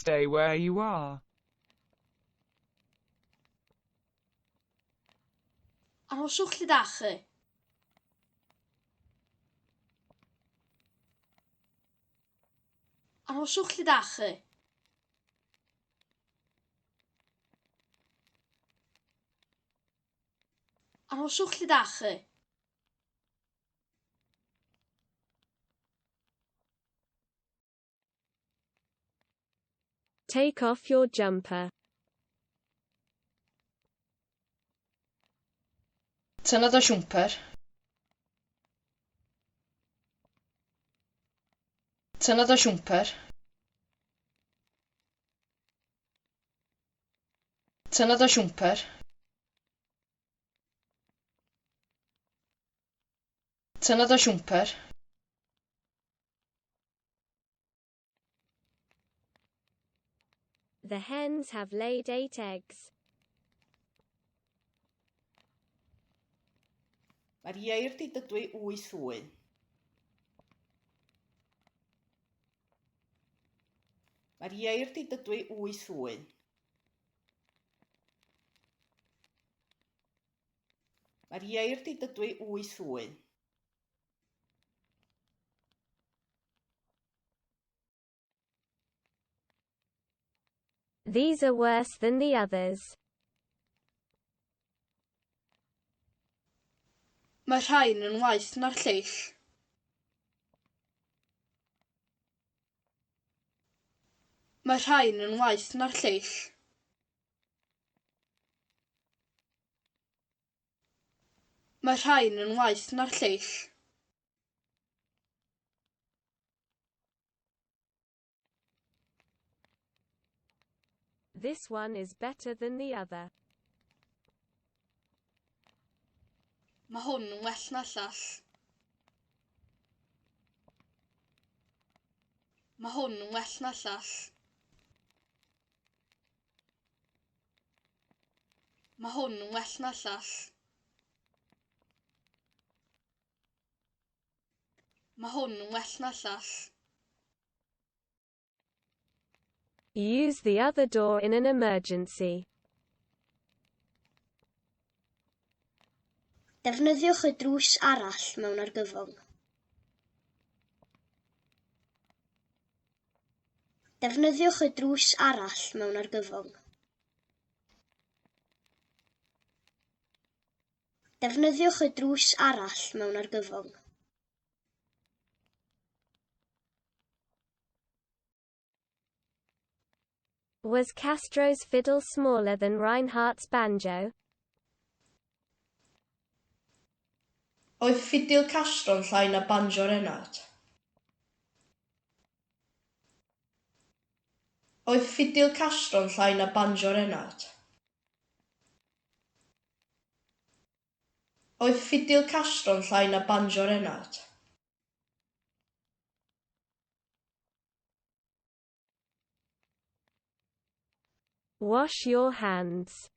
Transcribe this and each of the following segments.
stay where you are. Arhoswch lle dach chi. Arhoswch lle dach chi. Arhoswch lle dach chi. Take off your jumper. Tynnodd o siwmper. Tynnodd o siwmper. Tynnodd o siwmper. Tynnodd o siwmper. The hens have laid 8 eggs. Mae'r ieir di dydwy 8 wy. Mae'r ieir di dydwy 8 wy. Mae'r ieir di dydwy 8 wy. These are worse than the others. Mae rhain yn waeth na'r lleill. Mae rhain yn waeth na'r lleill. Mae rhain yn waeth na'r lleill. This one is better than the other. Mae hwn yn well na'r llall. Mae hwn yn well na'r llall. Mae hwn yn well na'r llall. Mae hwn yn well na'r llall. Use the other door in an emergency. Defnyddiwch y drws arall mewn argyfwng. Defnyddiwch y drws arall mewn argyfwng. Defnyddiwch y drws arall mewn argyfwng. Was Castro's fiddle smaller than Reinhardt's banjo? Oedd ffidil Castro'n llai na banjo Reinhardt? Oedd ffidil Castro'n llai na banjo Reinhardt? Oedd ffidil Castro'n llai na banjo Reinhardt? Wash your hands.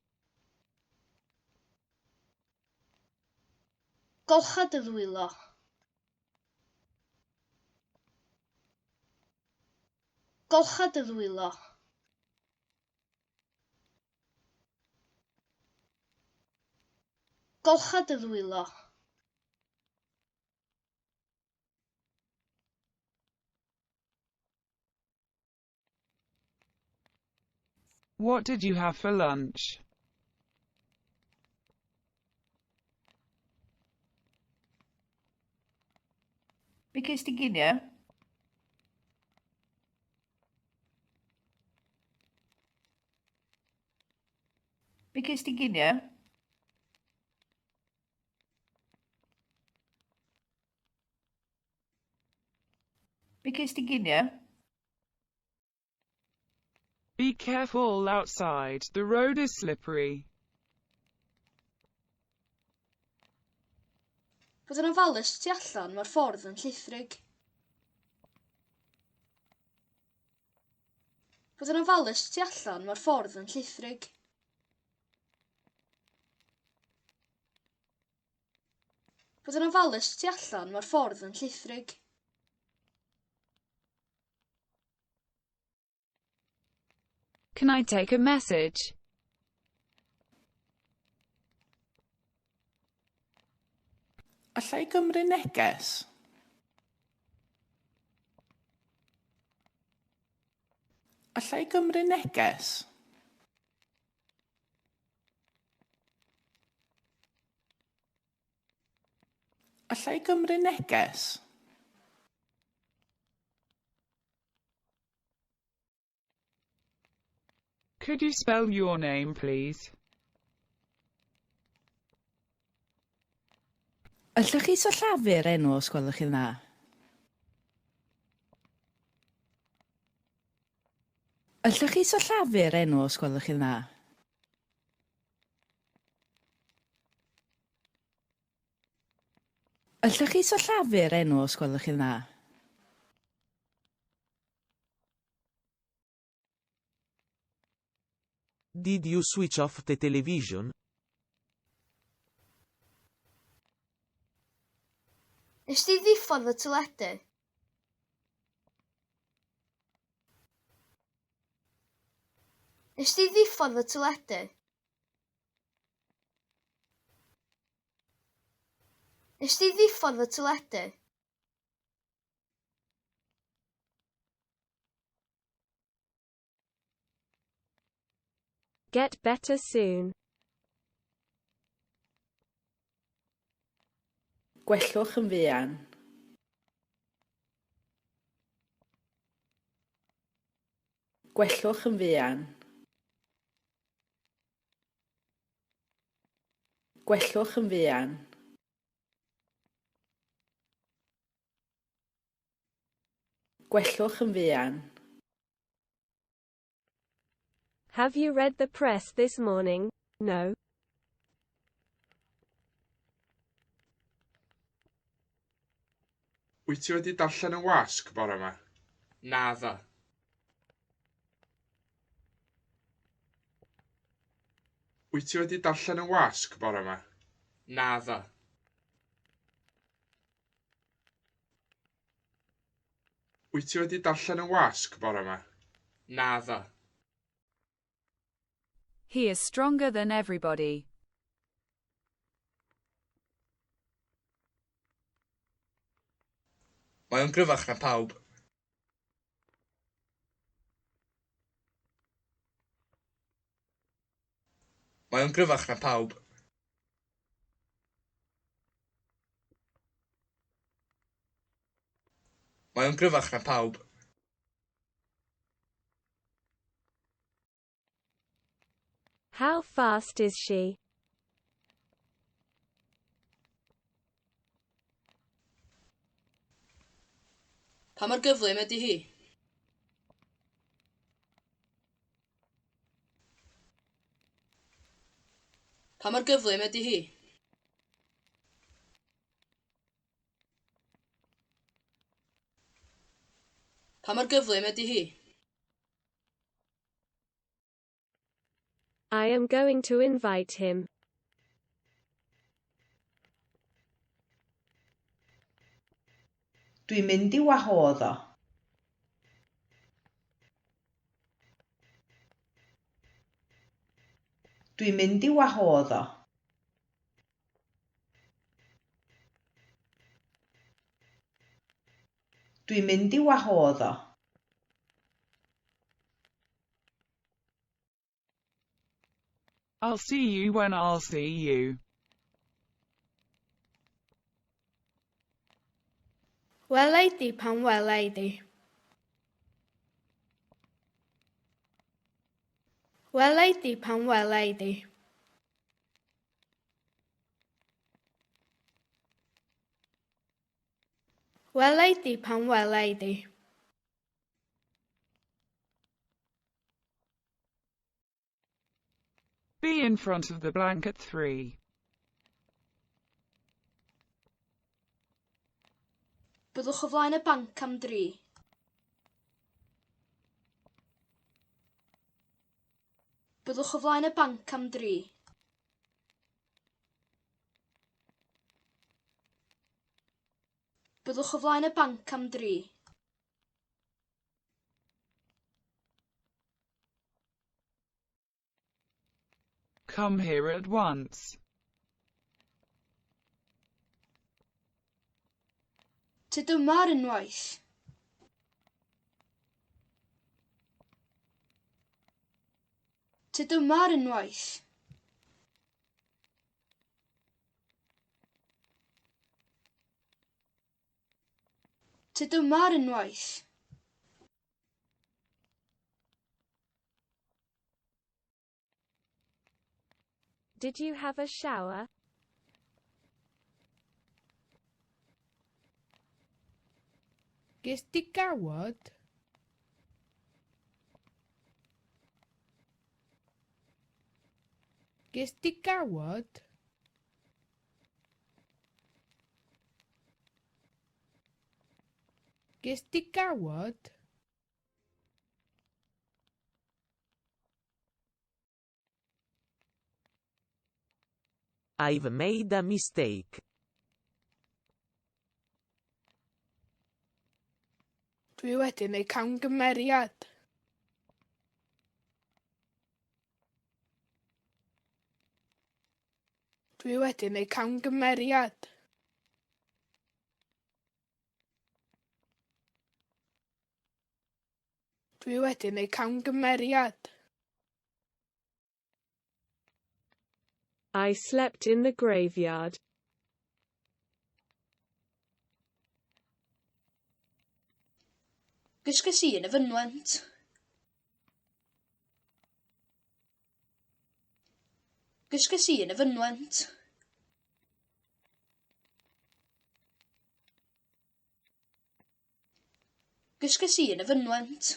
Golcha dy ddwylo. Golcha dy ddwylo. Golcha dy ddwylo. What did you have for lunch? Be ges ti ginio? Be ges ti ginio? Be ges ti ginio? Be careful outside, the road is slippery. Bydd yn ofalus tu allan, mae'r ffordd yn llithrig. Bydd yn ofalus tu allan, mae'r ffordd yn llithrig. Bydd yn ofalus tu allan, mae'r ffordd yn llithrig. Can I take a message? Allai gymryd neges? Allai gymryd neges? Allai gymryd neges? Could you spell your name, please? Allwch chi sillafu'r enw os gwelwch chi'n dda? Allwch chi sillafu'r enw os gwelwch chi'n dda? Allwch chi sillafu'r enw os gwelwch chi'n dda? Did you switch off the television? Nes di ddiffodd y teledu? Nes di ddiffodd y teledu? Nes di ddiffodd y teledu? Get better soon. Gwellwch yn fuan. Gwellwch yn fuan. Gwellwch yn fuan. Gwellwch yn fuan. Have you read the press this morning? No. Wyt ti wedi darllen y wasg bore yma? Naddo. Wyt ti wedi darllen y wasg bore yma? Naddo. Wyt ti wedi darllen y wasg bore yma? Naddo. He is stronger than everybody. Mae o'n gryfach na pawb. Mae o'n gryfach na pawb. Mae o'n gryfach na pawb. How fast is she? Pa mor gyflym ydy hi? Pa mor gyflym ydy hi? Pa mor gyflym ydy hi? I am going to invite him. Dwi'n mynd i wahodd o. Dwi'n mynd i wahodd o. Dwi'n mynd i wahodd o. I'll see you when I'll see you. Welai di pan welai di. Welai di pan welai di. Welai di pan welai di. Be in front of the blank at 3. Byddwch o flaen y banc am 3. Byddwch o flaen y banc am 3. Byddwch o flaen y banc am 3. come here at once. Tyd yma ar unwaith. Tyd yma ar unwaith. Tyd yma ar unwaith. Did you have a shower? Ges di gawod? Ges di gawod? Ges di gawod? I've made a mistake. Dwi wedi neu camgymeriad. Dwi wedi neu camgymeriad. Dwi wedi neu camgymeriad. I slept in the graveyard. Gysges i yn y fynwent. Gysges i yn y fynwent. Gysges i yn y fynwent.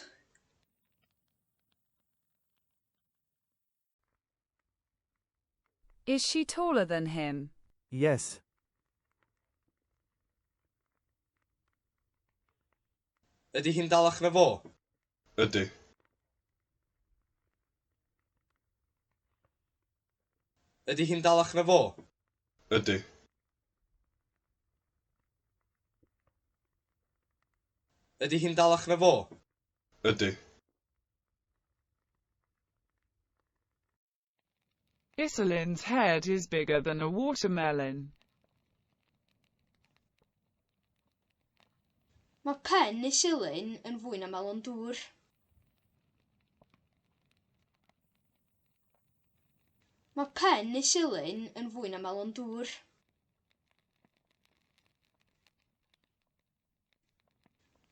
Is she taller than him? Yes. Ydy hi'n dalach na fo? Ydy. Ydy hi'n dalach na fo? Ydy. Ydy hi'n dalach na fo? Ydy. Isolin's head is bigger than a watermelon. Mae pen Isilin yn fwy na melon dŵr. Mae pen Isilin yn fwy na melon dŵr.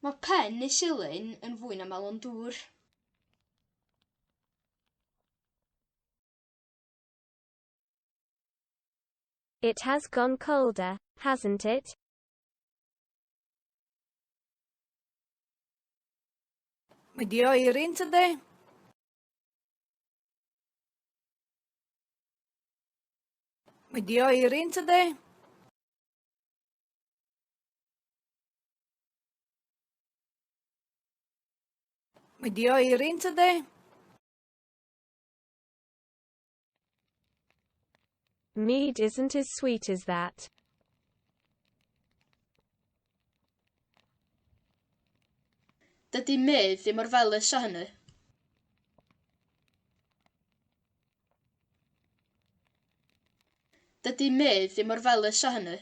Mae pen Isilin yn fwy na melon dŵr. It has gone colder, hasn't it? Mae di oeri yn tydi? Mae di oeri yn tydi? Mae di oeri yn tydi? Mead isn't as sweet as that. Dydy medd ddim mor felys â hynny. Dydy medd ddim mor felys â hynny.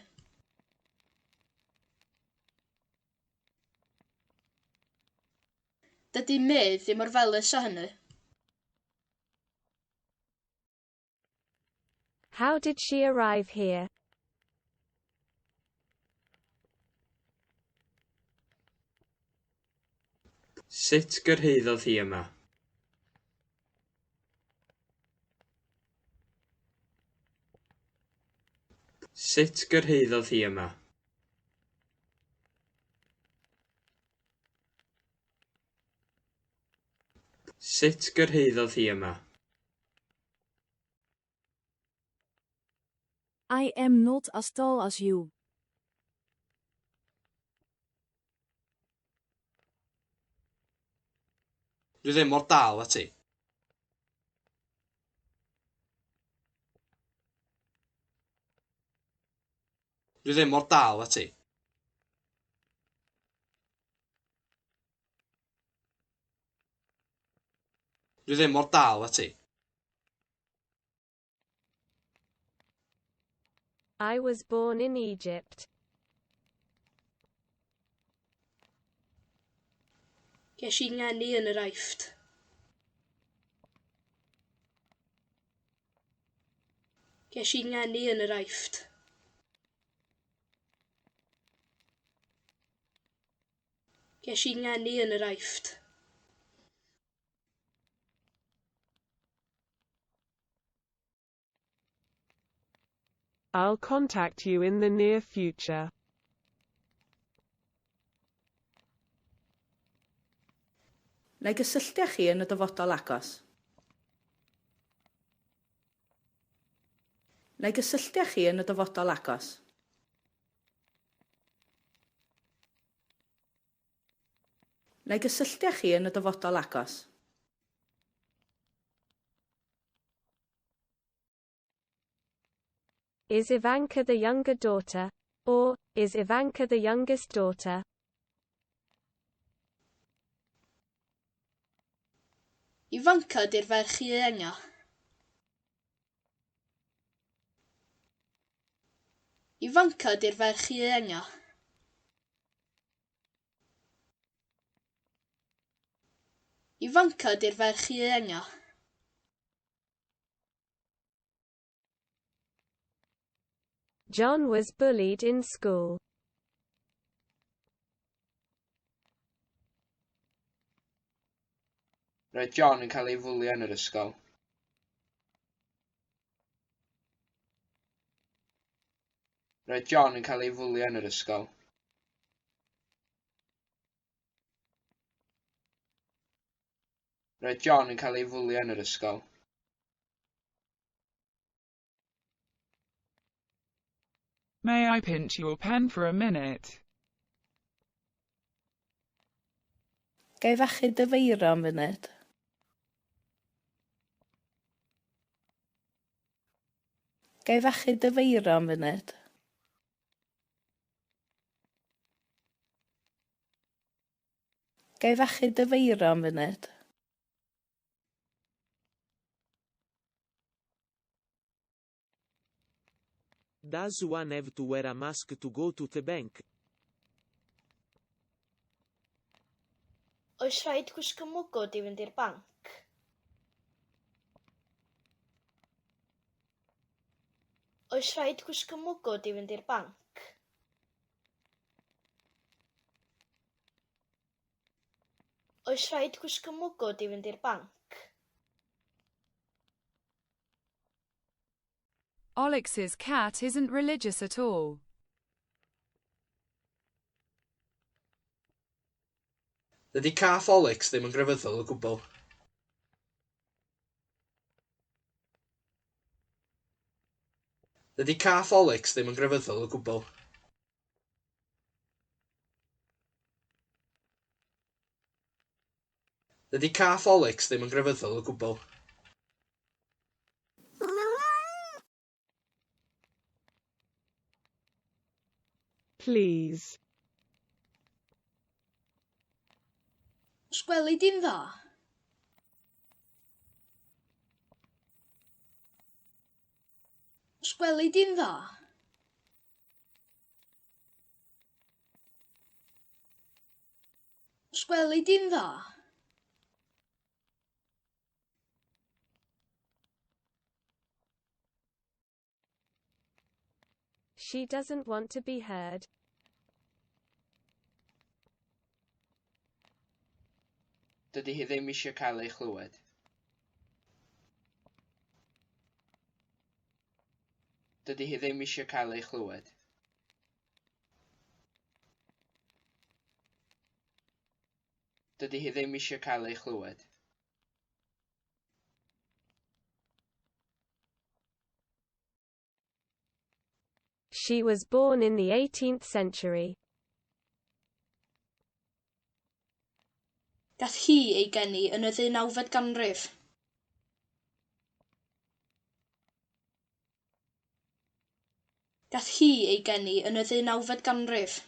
Dydy medd ddim mor felys â hynny. How did she arrive here? Sut gyrhaeddodd hi yma? Sut gyrhaeddodd hi yma? Sut gyrhaeddodd hi yma? I am not as tall as you. Dwi ddim mor dal â ti. Dwi ddim mor dal â ti. Dwi ddim mor dal â ti. I was born in Egypt. Ges i ngeni yn yr Aifft. Ges i ngeni yn yr Aifft. Ges i ngeni yn yr Aifft. I'll contact you in the near future. Na i gysylltu â chi yn y dyfodol agos. Na i gysylltu â chi yn y dyfodol agos. Na i gysylltu â chi yn y dyfodol agos. Is Ivanka the younger daughter? Or, is Ivanka the youngest daughter? Ifanca di'r ferch i enga. Ifanca di'r ferch i enga. Ifanca di'r ferch i enga. John was bullied in school. Roedd John yn cael ei fwlio yn yr ysgol. Roedd John yn cael ei fwlio yn yr ysgol. Roedd John yn cael ei fwlio yn yr ysgol. May I pinch your pen for a minute? Gai fachu dy feiro am funud? Gai fachu dy feiro am funud? Gai fachu dy feiro am funud? Does one have to wear a mask to go to the bank? Oes rhaid gwisgo mwgwd i fynd i'r banc? Oes rhaid gwisgo mwgwd i fynd i'r banc? Oes rhaid gwisgo mwgwd i fynd i'r banc? Olix's cat isn't religious at all. Dydy cath Olix ddim yn grefyddol o gwbl. Dydy cath Olix ddim yn grefyddol o gwbl. Dydy cath Olix ddim yn grefyddol o gwbl. Please. Os gweli di'n dda? Os gweli di'n dda? Os gweli di'n dda? She doesn't want to be heard. Dydy hi ddim eisiau cael ei chlywed. Dydy hi ddim eisiau cael ei chlywed. Dydy hi ddim eisiau cael ei chlywed. She was born in the 18th century. Gath hi ei geni yn y 19fed ganrif. Gath hi ei geni yn y 19fed ganrif.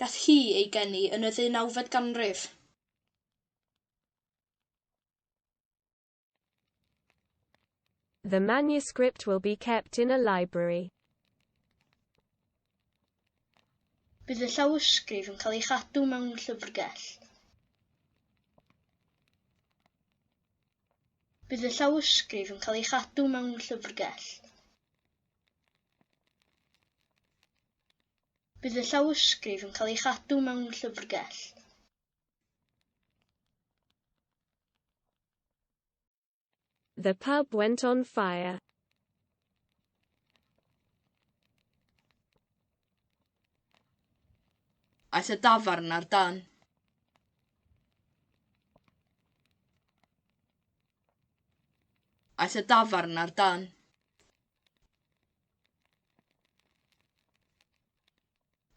Gath hi ei geni yn y 19fed ganrif. The manuscript will be kept in a library. Bydd y llawysgrif yn cael ei chadw mewn llyfrgell. Bydd y llawysgrif yn cael ei chadw mewn llyfrgell. Bydd y llawysgrif yn cael ei chadw mewn llyfrgell. The pub went on fire. Aeth y dafarn ar dan. Aeth y dafarn ar dan.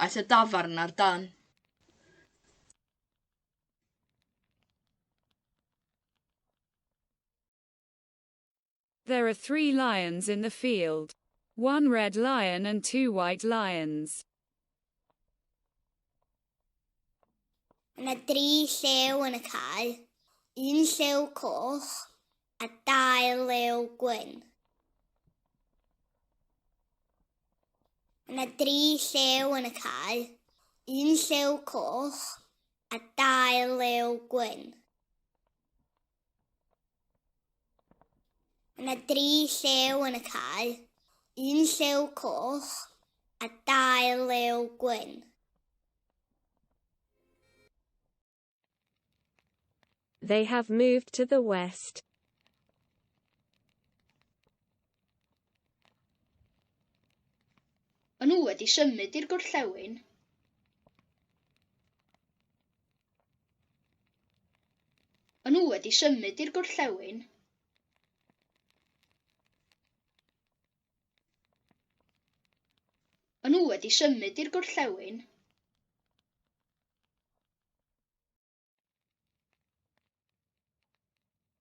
Aeth y dafarn ar dan. There are 3 lions in the field. 1 red lion and 2 white lions. Yna 3 llew yn y cae, 1 llew coch a 2 lew gwyn. Yna 3 llew yn y cae, 1 llew coch a 2 lew gwyn. Yna 3 llew yn y cae, 1 llew coch a 2 lew gwyn. They have moved to the west. Yn nhw wedi symud i'r gorllewin. Yn nhw wedi symud i'r gorllewin. Yn nhw wedi symud i'r gorllewin.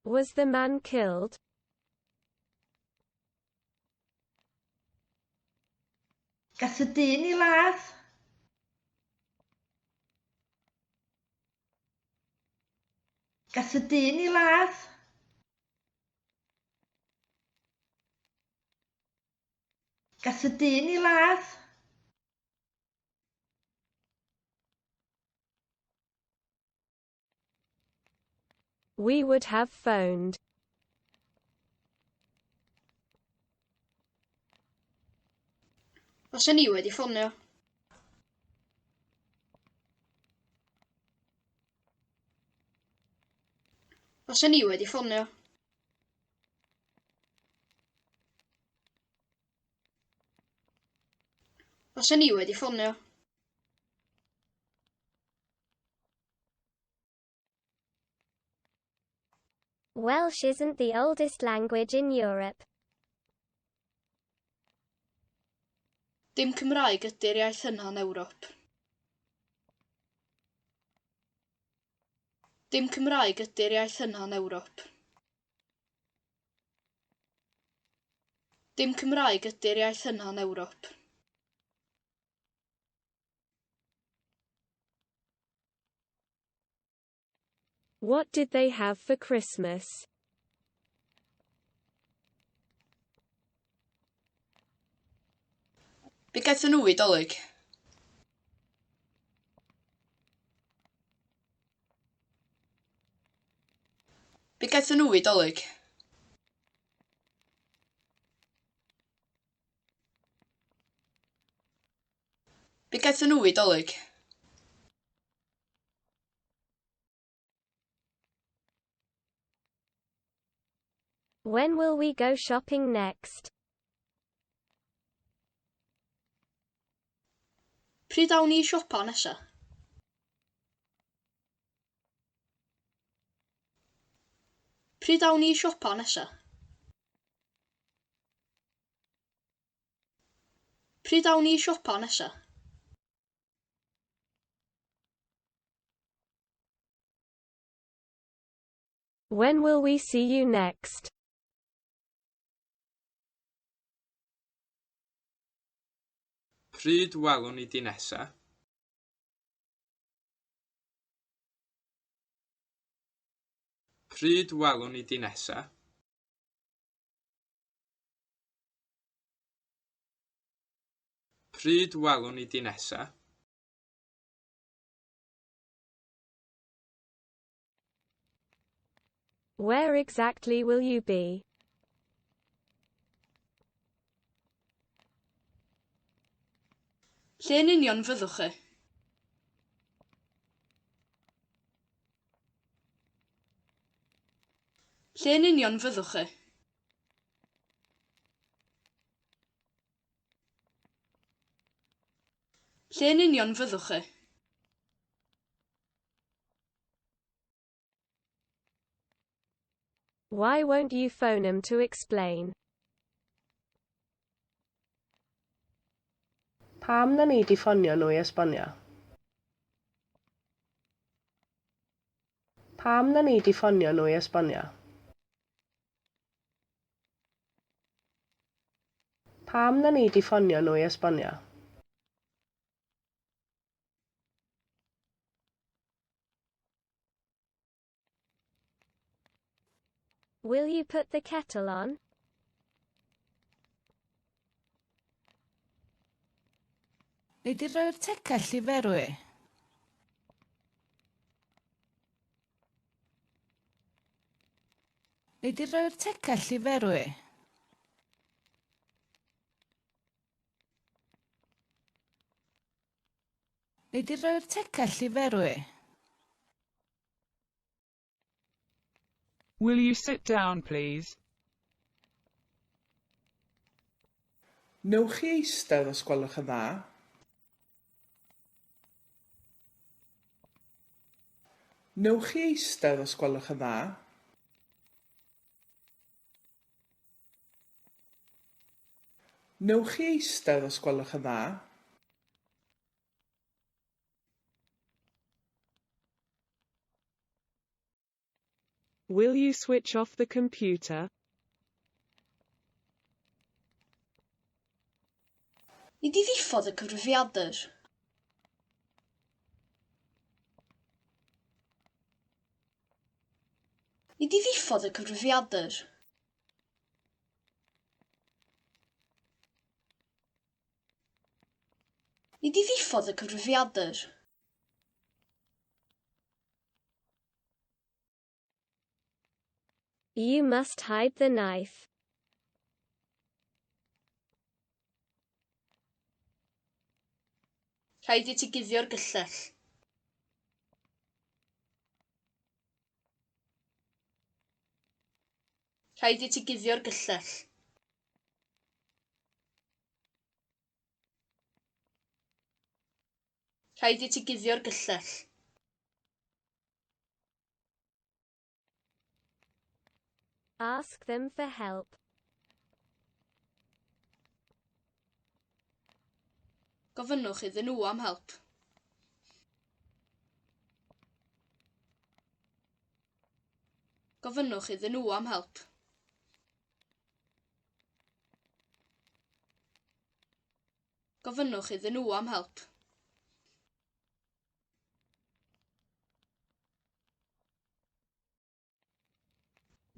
Was the man killed? Gath y dyn i ladd. Gath y dyn i ladd. Gath y dyn i ladd. We would have phoned. Os ni wedi ffonio. Os ni wedi ffonio. Os ni wedi ffonio. Welsh isn't the oldest language in Europe. Dim Cymraeg ydy'r iaith yna'n Ewrop. Dim Cymraeg ydy'r iaith yna'n Ewrop. Dim Cymraeg ydy'r iaith yna'n Ewrop. What did they have for Christmas? Be gaethon nhw i Dolig? Be gaethon nhw i Dolig? Be gaethon nhw i Dolig? When will we go shopping next? Pryd awn ni i siopa nesa? Pryd awn ni i siopa nesa? Pryd awn ni i siopa nesa? When will we see you next? Pryd welwn ni di nesa? Pryd welwn ni di nesa? Pryd welwn ni di nesa? Where exactly will you be? Lle yn union fyddwch chi? Lle yn union fyddwch chi? Lle yn union fyddwch chi? Why won't you phone him to explain? Pam na ni di ffonio nhw i esbonio? Pam na ni di ffonio nhw i esbonio? Pam na ni di ffonio nhw i esbonio? Will you put the kettle on? Neu di roi'r tegell i ferwi? Neu di roi'r tegell i ferwi? Neu di roi'r tegell i ferwi? Will you sit down, please? Newch chi eistedd os gwelwch yn dda? Newch chi eistedd os gwelwch yn dda? Newch chi eistedd os gwelwch yn dda? Will you switch off the computer? Ni di ddiffodd y cyfrifiadur. Ni di ddiffodd y cyfrifiadur. Ni di ddiffodd y cyfrifiadur. You must hide the knife. Rhaid i ti guddio'r gyllell. Rhaid i ti guddio'r gyllell. Rhaid i ti guddio'r gyllell. Ask them for help. Gofynnwch iddyn nhw am help. Gofynnwch iddyn nhw am help. Gofynnwch iddyn nhw am help.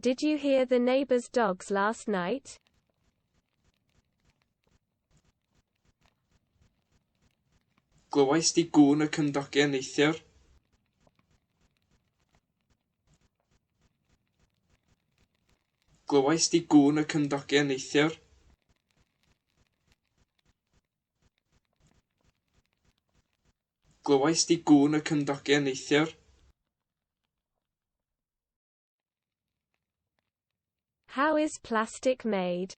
Did you hear the neighbor's dogs last night? Glywais di gŵn y cymdogion neithiwr? Glywais di gŵn y cymdogion neithiwr? Glywais di gŵn y cymdogion neithiwr? How is plastic made?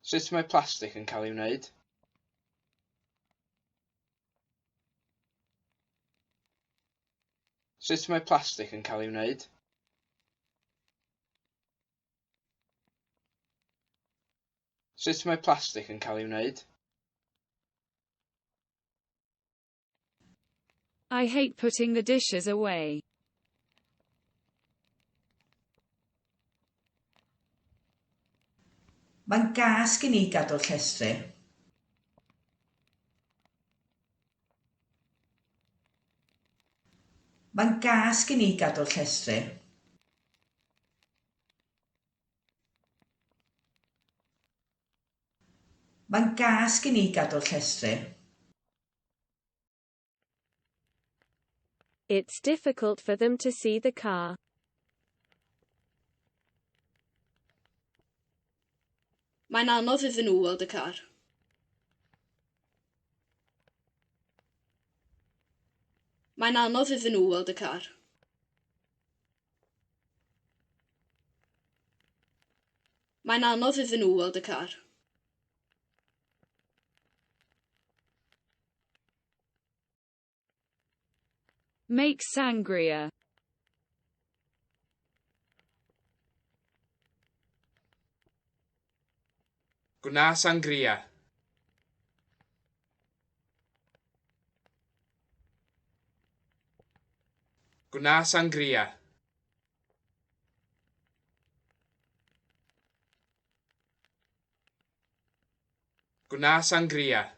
Sut mae plastig yn cael ei wneud? Sut mae plastig yn cael ei wneud? Sut mae plastig yn cael ei wneud? I hate putting the dishes away. Mae'n gas gen i gadw'r llestri. Mae'n gas gen i gadw'r llestri. Mae'n gas gen i gadw'r llestri. It's difficult for them to see the car. Mae'n anodd iddyn nhw weld y car. Mae'n anodd iddyn nhw weld y car. Mae'n anodd iddyn nhw weld y car. Make sangria. Gwna sangria. Gwna sangria. Gwna sangria.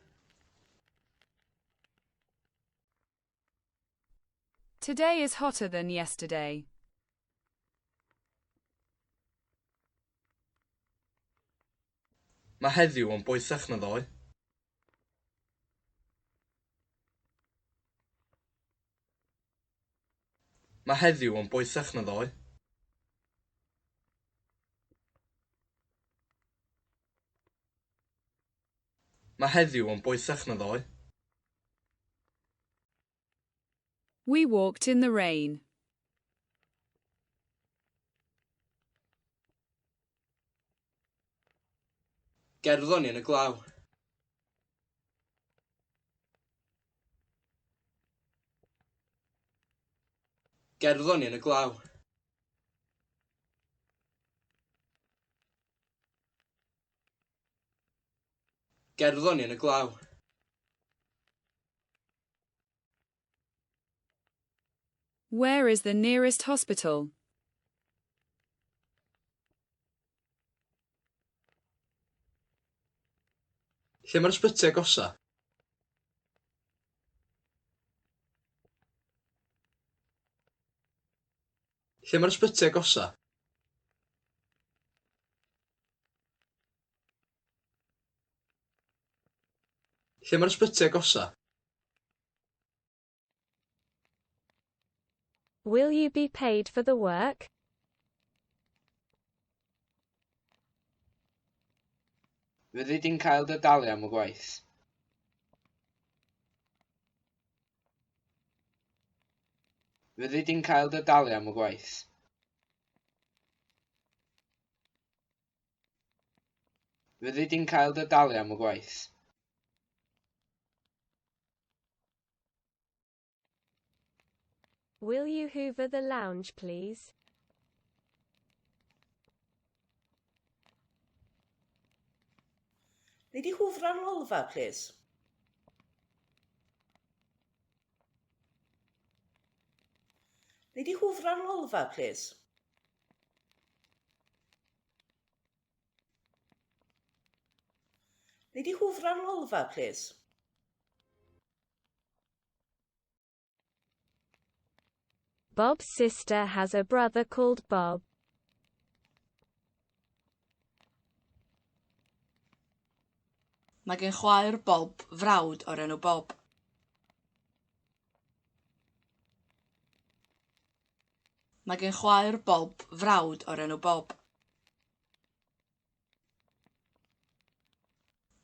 Today is hotter than yesterday. Mae heddiw yn boethach na ddoe. Mae heddiw yn boethach na ddoe. Mae heddiw yn boethach na ddoe. We walked in the rain. Gerddon ni yn y glaw. Gerddon ni yn y glaw. Gerddon ni yn y glaw. Where is the nearest hospital? Lle mae'r ysbyty agosa? Lle mae'r ysbyty agosa? Lle mae'r ysbyty agosa? Will you be paid for the work? Fyddi di'n cael dy dalu am y gwaith. Fyddi di'n cael dy dalu am y gwaith. Fyddi di'n cael dy dalu am y gwaith. Will you hoover the lounge, please? Neu di hwfra'r lolfa, please? Neu di hwfra'r lolfa, please? Neu di hwfra'r lolfa, please? Bob's sister has a brother called Bob. Mae gen chwaer Bob frawd o'r enw Bob. Mae gen chwaer Bob frawd o'r enw Bob.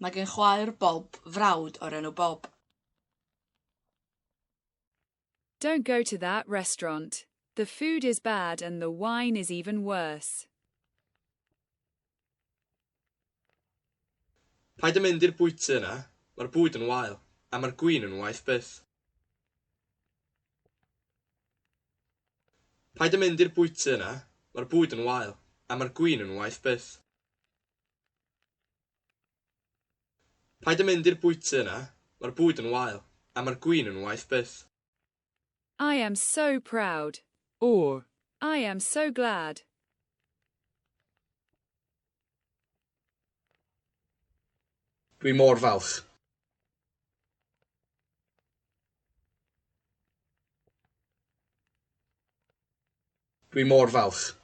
Mae gen chwaer Bob frawd o'r enw Bob. Don't go to that restaurant. The food is bad and the wine is even worse. Paid â mynd i'r bwyty yna, mae'r bwyd yn wael, a mae'r gwin yn waeth byth. Paid â mynd i'r bwyty yna, mae'r bwyd yn wael, a mae'r gwin yn waeth byth. Paid â mynd i'r bwyty yna, mae'r bwyd yn wael, a mae'r gwin yn waeth byth. I am so proud. Or, I am so glad. Dwi mor falch. Dwi mor falch.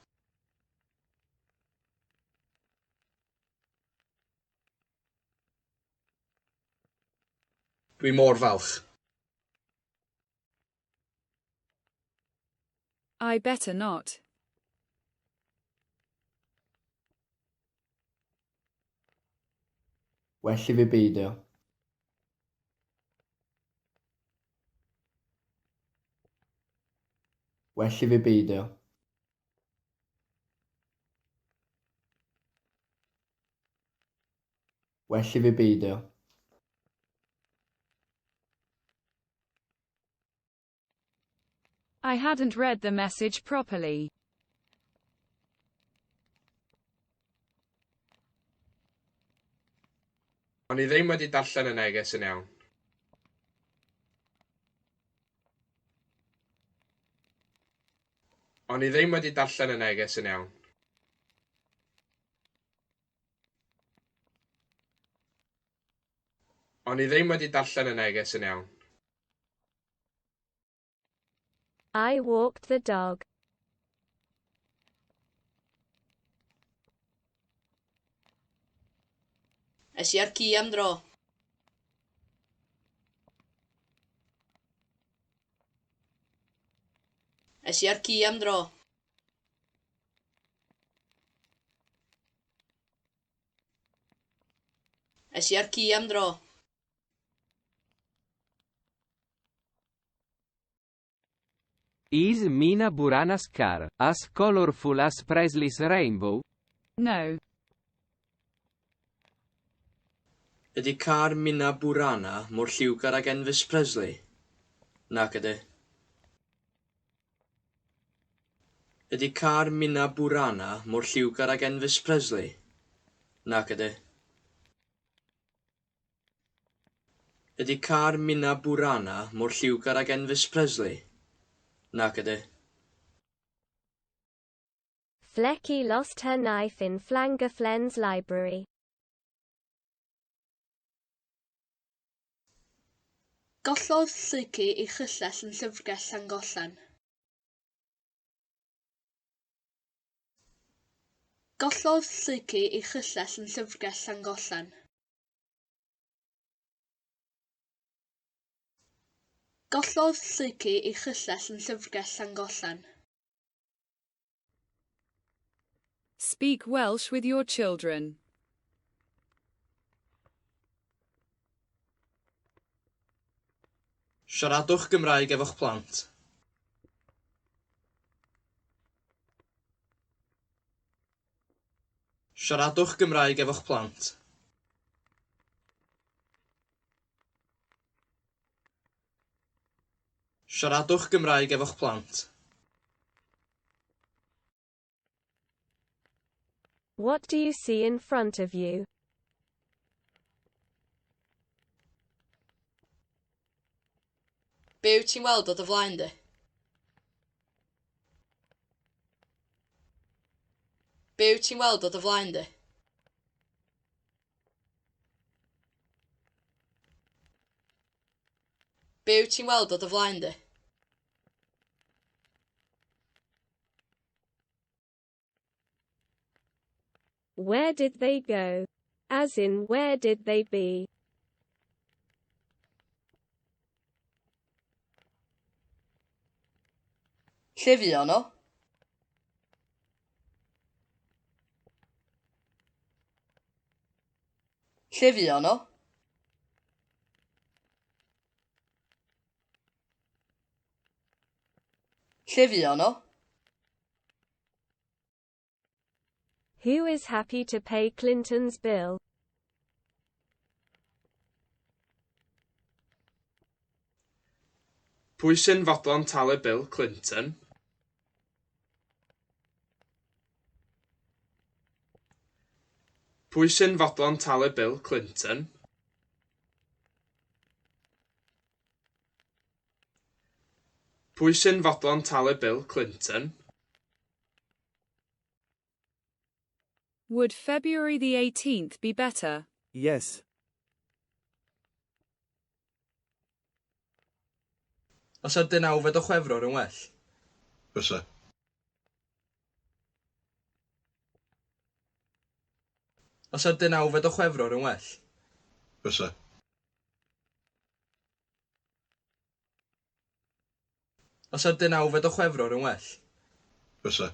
Dwi mor falch. I better not. Well I fi beidio. Well I fi beidio. Well I fi beidio. I hadn't read the message properly. O'n i ddim wedi darllen y neges yn iawn. O'n i ddim wedi darllen y neges yn iawn. O'n i ddim wedi darllen y neges yn iawn. I walked the dog. Es i ar ci am dro. Es i ar ci am dro. Es i ar ci am dro. Is Mina Burana's car as colorful as Presley's rainbow? No. Ydy car Mina Burana mor lliwgar ag Elvis Presley? Nac ydy. Ydy car Mina Burana mor lliwgar ag Elvis Presley? Nac ydy. Ydy car Mina Burana mor lliwgar ag Elvis Presley? Nac ydy. Flecky lost her knife in Llangollen's library. Gollodd Lleucu ei chyllell yn llyfrgell Llangollen. Gollodd Lleucu ei chyllell yn llyfrgell Llangollen. Gollodd Lleucu ei chyllell yn llyfrgell Llangollen. Speak Welsh with your children. Siaradwch Gymraeg efo'ch plant. Siaradwch Gymraeg efo'ch plant. Siaradwch Gymraeg efo'ch plant. What do you see in front of you? Be wyt ti'n weld o dy flaen di? Be wyt ti'n weld o dy flaen di? Be wyt ti'n weld o dy flaen di? Where did they go? As in, where did they be? Lle fuon nhw? Lle fuon nhw? Lle fuon nhw? Who is happy to pay Clinton's bill? Pwy sy'n fodlon talu Bill Clinton? Pwy sy'n fodlon talu Bill Clinton? Pwy sy'n fodlon talu Bill Clinton? Would February the 18th be better? Yes. Os ydy 9 o Chwefror yn well? Fysa. Os ydy 9 o Chwefror yn well? Fysa. Os ar 9 o Chwefror yn well? Fysa.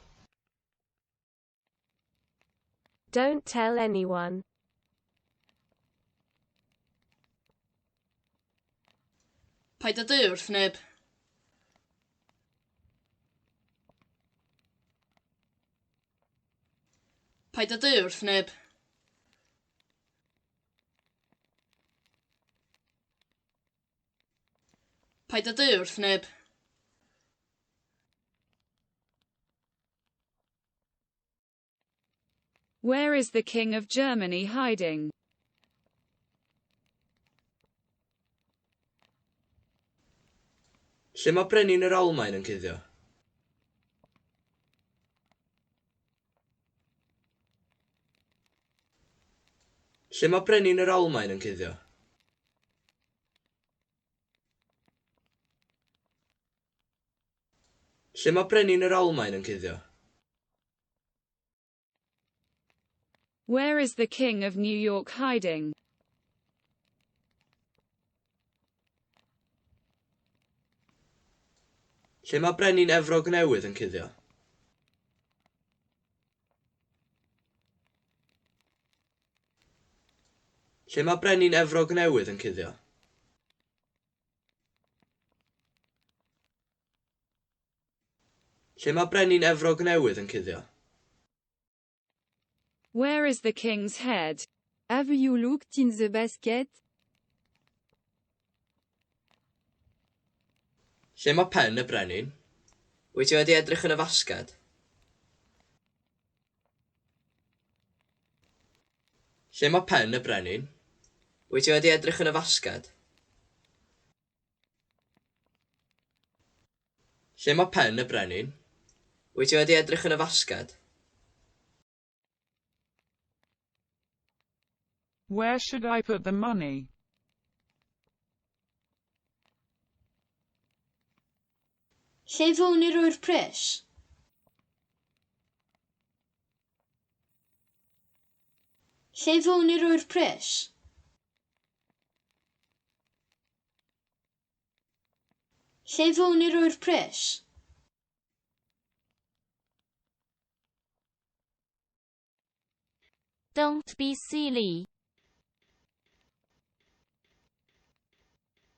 Don't tell anyone. Paid â deud wrth neb. Paid â deud wrth neb. Paid â deud wrth neb. Where is the King of Germany hiding? Lle mae brenin yr Almaen yn cuddio? Lle mae brenin yr Almaen yn cuddio? Lle mae brenin yr Almaen yn cuddio? Where is the King of New York hiding? Lle mae brenin Efrog Newydd yn cuddio? Lle mae brenin Efrog Newydd yn cuddio? Lle mae brenin Efrog Newydd yn cuddio? Where is the king's head? Have you looked in the basket? Lle mae pen y brenin? Wyt ti wedi edrych yn y fasged? Lle mae pen y brenin? Wyt ti wedi edrych yn y fasged? Lle mae pen y brenin? Wyt ti wedi edrych yn y fasged? Where should I put the money? Lle fewn i roi'r pres? Lle fewn i roi'r pres? Lle fewn i roi'r pres? Don't be silly.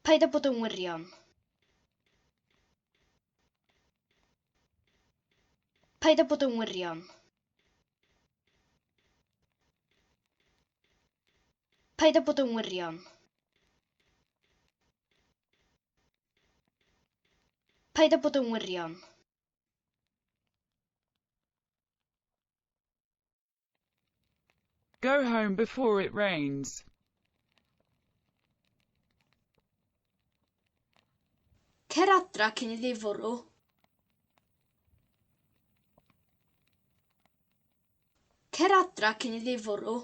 Paid â bod yn wirion. Paid â bod yn wirion. Paid â bod yn wirion. Paid â bod yn wirion. Go home before it rains. Cer adra cyn iddi fwrw. Cer adra cyn iddi fwrw.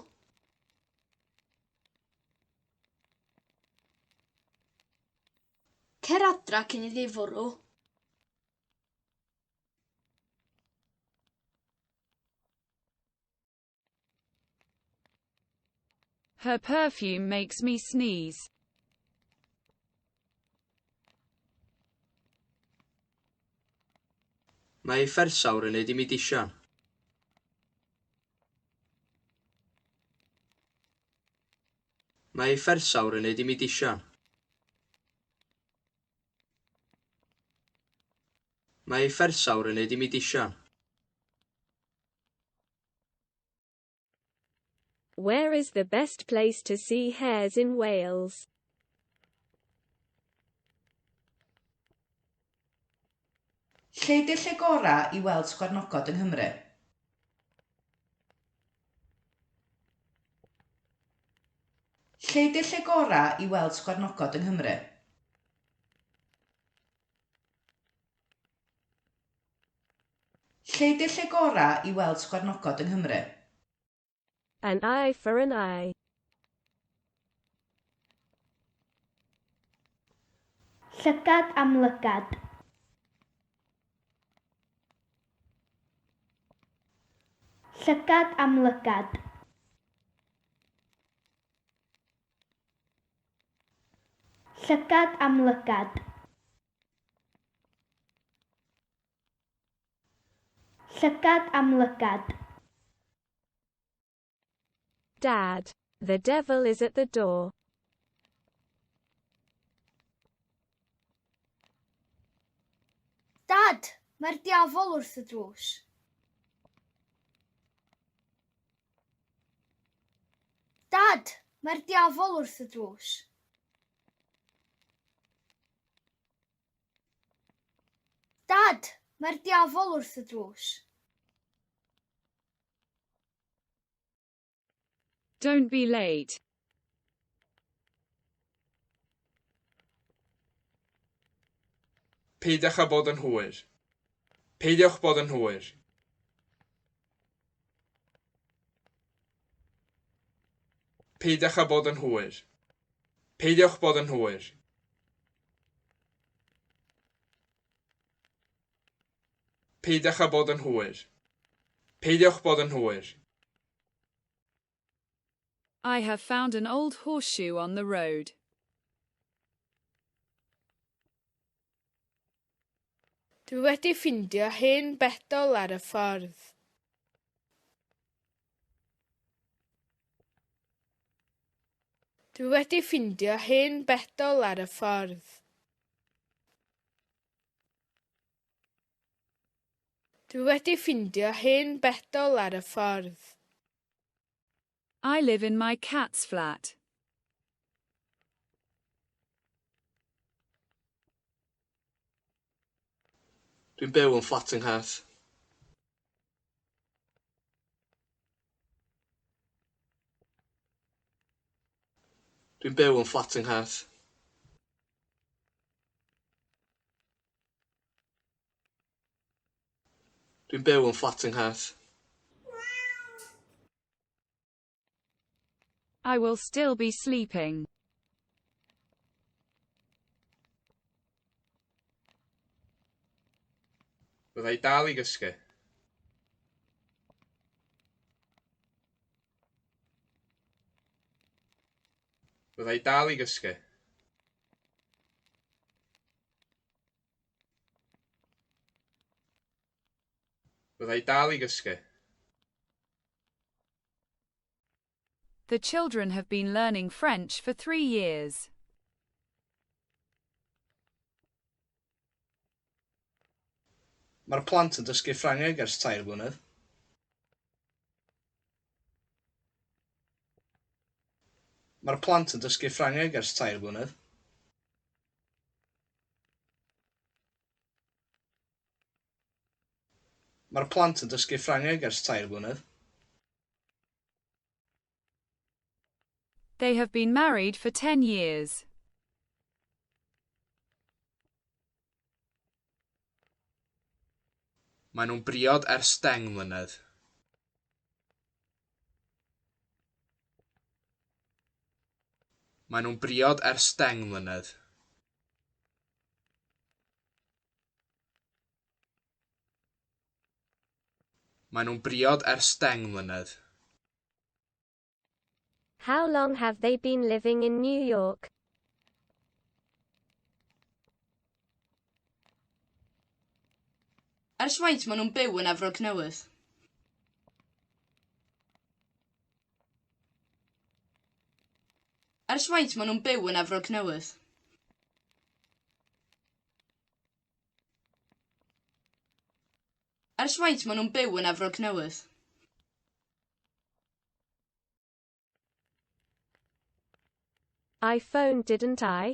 Cer adra cyn iddi fwrw. Her perfume makes me sneeze. Mae ei phersawr yn neud i mi disian. Mae ei phersawr yn neud i mi disian. Mae ei phersawr yn neud i mi disian. Where is the best place to see hares in Wales? Lle ydy'r lle gorau i weld sgwarnogod yng Nghymru? Lle ydy'r lle gorau i weld sgwarnogod yng Nghymru? Lle ydy'r lle gorau i weld sgwarnogod yng Nghymru? An eye for an eye. Llygad am lygad. Llygad am lygad. Llygad am lygad. Llygad am lygad. Dad. The devil is at the door. Dad, mae'r diafol wrth y drws. Dad, mae'r diafol wrth y drws. Dad, mae'r diafol wrth y drws. Don't be late. Peidiwch â bod yn hwyr. Peidiwch bod yn hwyr. Peidiwch â bod yn hwyr. Peidiwch bod yn hwyr. Peidiwch â bod yn hwyr. Peidiwch bod yn hwyr. I have found an old horseshoe on the road. Dwi wedi ffindio hen bedol ar y ffordd. Dwi wedi ffindio hen bedol ar y ffordd. Dwi wedi ffindio hen bedol ar y ffordd. I live in my cat's flat. Dwi'n byw yn fflat yng Nghaerth. Dwi'n byw yn fflat yng Nghaerth. Dwi'n byw yn fflat yng Nghaerth. I will still be sleeping. Byddai dal i gysgu. Byddai dal i gysgu. Byddai dal i gysgu. The children have been learning French for 3 years. Mae'r plant yn dysgu Ffrangeg ers 3 blynedd. Mae'r plant yn dysgu Ffrangeg ers 3 blynedd. Mae'r plant yn dysgu Ffrangeg ers 3 blynedd. They have been married for 10 years. Maen nhw'n briod ers 10 mlynedd. Maen nhw'n briod ers 10 mlynedd. Maen nhw'n briod ers 10 mlynedd. How long have they been living in New York? Ers faint maen nhw'n byw yn Efrog Newydd? Ers faint maen nhw'n byw yn Efrog Newydd? Ers faint maen nhw'n byw yn Efrog Newydd? I phoned, didn't I?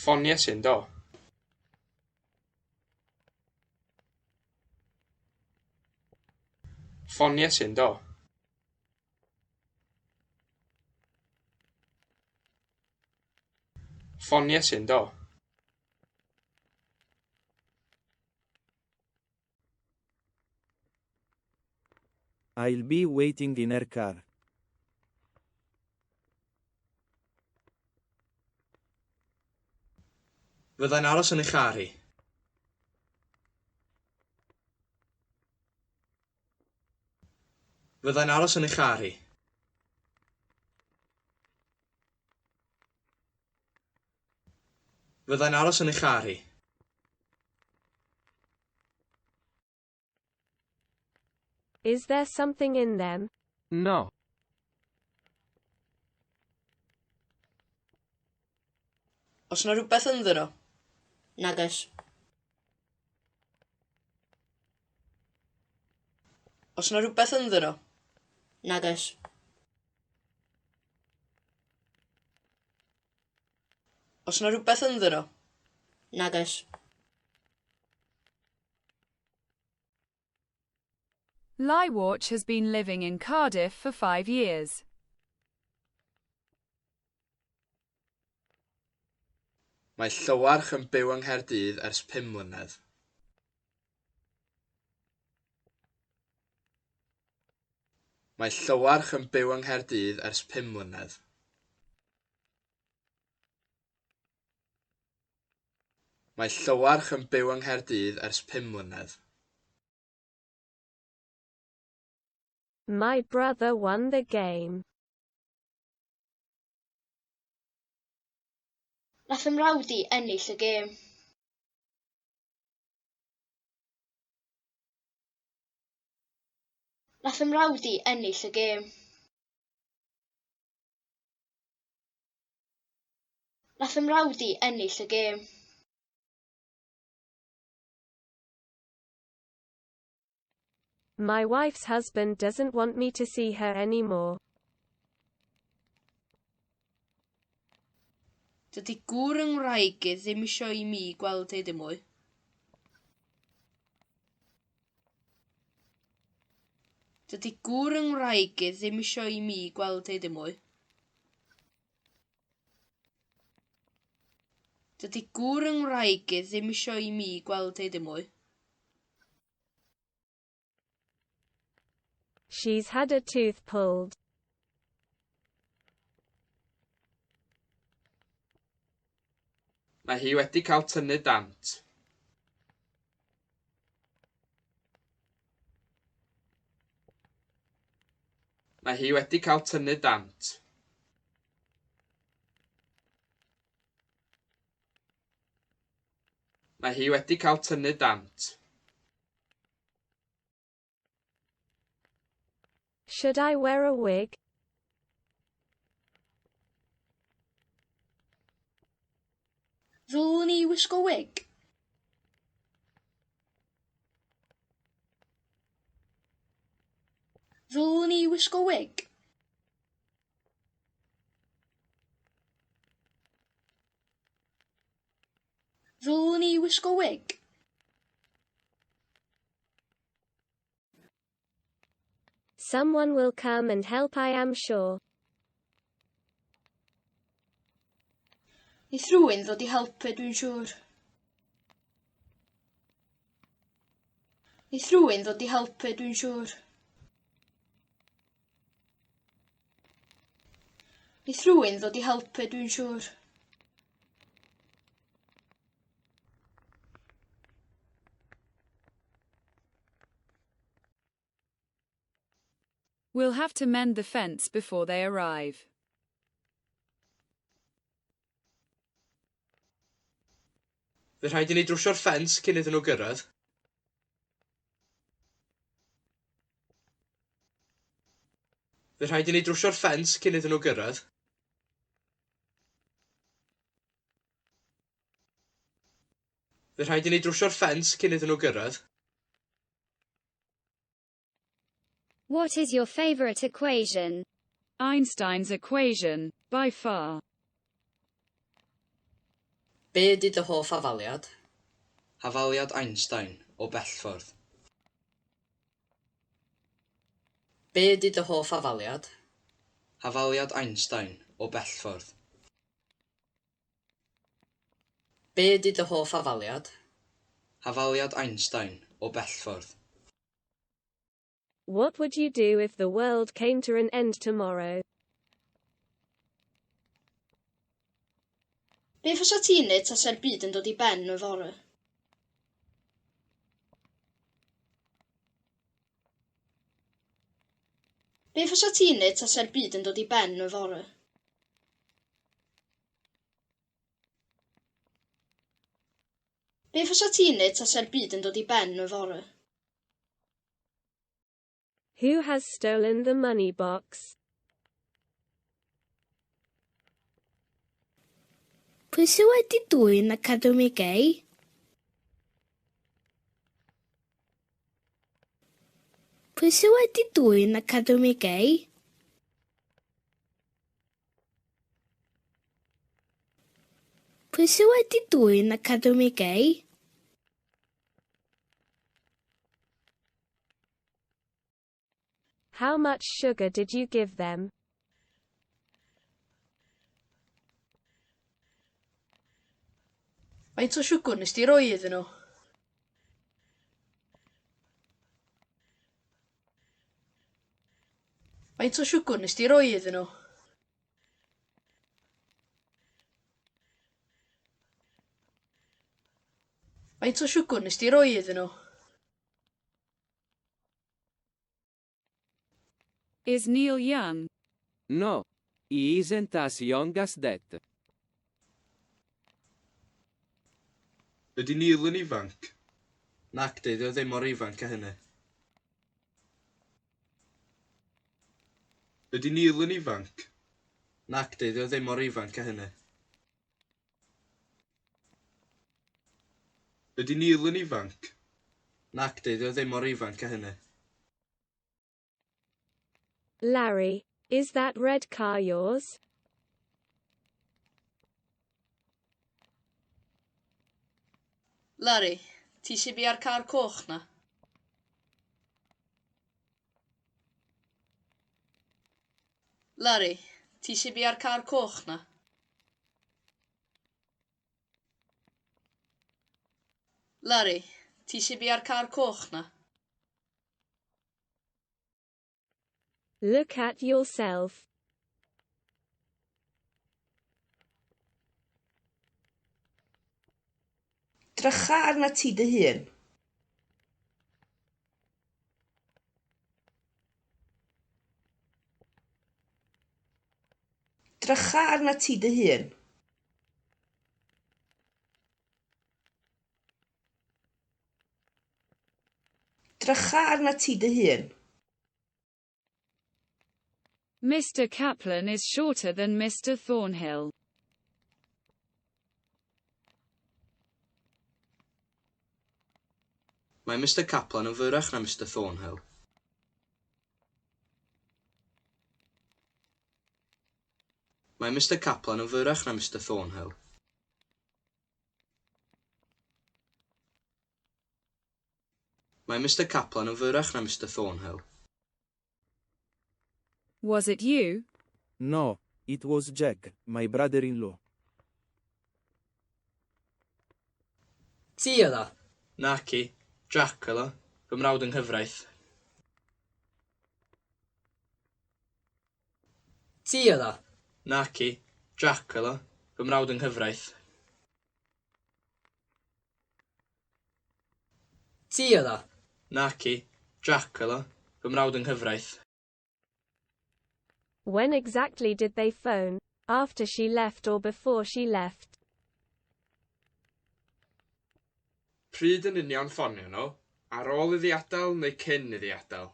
Ffonies yn do. Ffonies yn do. Ffonies yn do. I'll be waiting in her car. Fyddai'n aros yn eich car hi. Fyddai'n aros yn eich car hi. Fyddai'n aros yn eich car hi. Is there something in them? No. Os na rhywbeth ynddyn nhw? Nagos. Os na rhywbeth ynddyn nhw? Nagos. Os na rhywbeth ynddyn nhw? Nagos. Lywatch has been living in Cardiff for 5 years. Mae Llywarch yn byw yng Nghaerdydd ers 5 mlynedd. Mae Llywarch yn byw yng Nghaerdydd ers 5 mlynedd. Mae Llywarch yn byw yng Nghaerdydd ers 5 mlynedd. My brother won the game. Nath ym mrawd i ennill y gêm. Nath ym mrawd i ennill y gêm. Nath ym mrawd i ennill y gêm. My wife's husband doesn't want me to see her anymore. Dydy gŵr yng ngwraig i ddim isio i mi gweld ei dim mwy. Dydy gŵr yng ngwraig i ddim isio i mi gweld ei dim mwy. Dydy gŵr yng ngwraig i ddim isio i mi gweld ei dim mwy. She's had a tooth pulled. Mae hi wedi cael tynnu dant. Mae hi wedi cael tynnu dant. Mae hi wedi cael tynnu dant. Should I wear a wig? Ddylwn ni wisgo wig? Ddylwn ni wisgo wig? Ddylwn ni wisgo wig? Someone will come and help, I am sure. Neith rhywun ddod i helpu, dwi'n siŵr. Neith rhywun ddod i helpu, dwi'n siŵr. Neith rhywun ddod i helpu, dwi'n siŵr. We'll have to mend the fence before they arrive. Fydd rhaid i ni drwsio'r ffens cyn iddyn nhw gyrraedd. Fydd rhaid i ni drwsio'r ffens cyn iddyn nhw gyrraedd. Fydd rhaid i ni drwsio'r ffens cyn iddyn nhw gyrraedd. What is your favorite equation? Einstein's equation, by far. Be ydy dy hoff afaliad? Hafaliad Einstein o bellffordd. Be ydy dy hoff afaliad? Hafaliad Einstein o bellffordd. Be ydy dy hoff afaliad? Hafaliad Einstein o bellffordd. What would you do if the world came to an end tomorrow? Be fysa ti'n neud tasa'r byd yn dod i ben y fore? Be fysa ti'n neud tasa'r byd yn dod i ben y fore? Be fysa ti'n neud tasa'r byd yn dod i ben y fore? Who has stolen the money box? Pwy sydd wedi dwyn y cadw mi gei? Pwy sydd wedi dwyn y cadw mi gei? Pwy sydd wedi dwyn y cadw mi gei? How much sugar did you give them? Faint o siwgr nes di roi iddyn nhw? Faint o siwgr nes di roi iddyn nhw? Faint o siwgr nes di roi iddyn nhw? Is Neil young? No. He isn't as young as that. Ydy Neil yn ifanc? Nac di, dio ddim mor ifanc a hynny. Ydy Neil yn ifanc? Nac di, dio ddim mor ifanc a hynny. Ydy Neil yn ifanc? Nac di, dio ddim mor ifanc a hynny. Larry, is that red car yours? Larry, ti si bia'r car coch na? Larry, ti si bia'r car coch na? Larry, ti si bia'r car coch na? Look at yourself. Drycha arna ti dy hun. Drycha arna ti dy hun. Drycha arna ti dy hun. Mr. Kaplan is shorter than Mr. Thornhill. Mae Mr Kaplan yn fyrach na Mr Thornhill. Mae Mr Kaplan yn fyrach na Mr Thornhill. Mae Mr Kaplan yn fyrach na Mr Thornhill. Was it you? No, it was Jack, my brother-in-law. Ti yda? Naci, Jack yda, fy mrawd yng nghyfraith. Ti yda? Naci, Jack yda, fy mrawd yng nghyfraith. Ti yda? Naci, Jack yda, fy mrawd yng nghyfraith. When exactly did they phone? After she left or before she left? Pryd yn union ffonio nhw? Ar ôl iddi adael neu cyn iddi adael?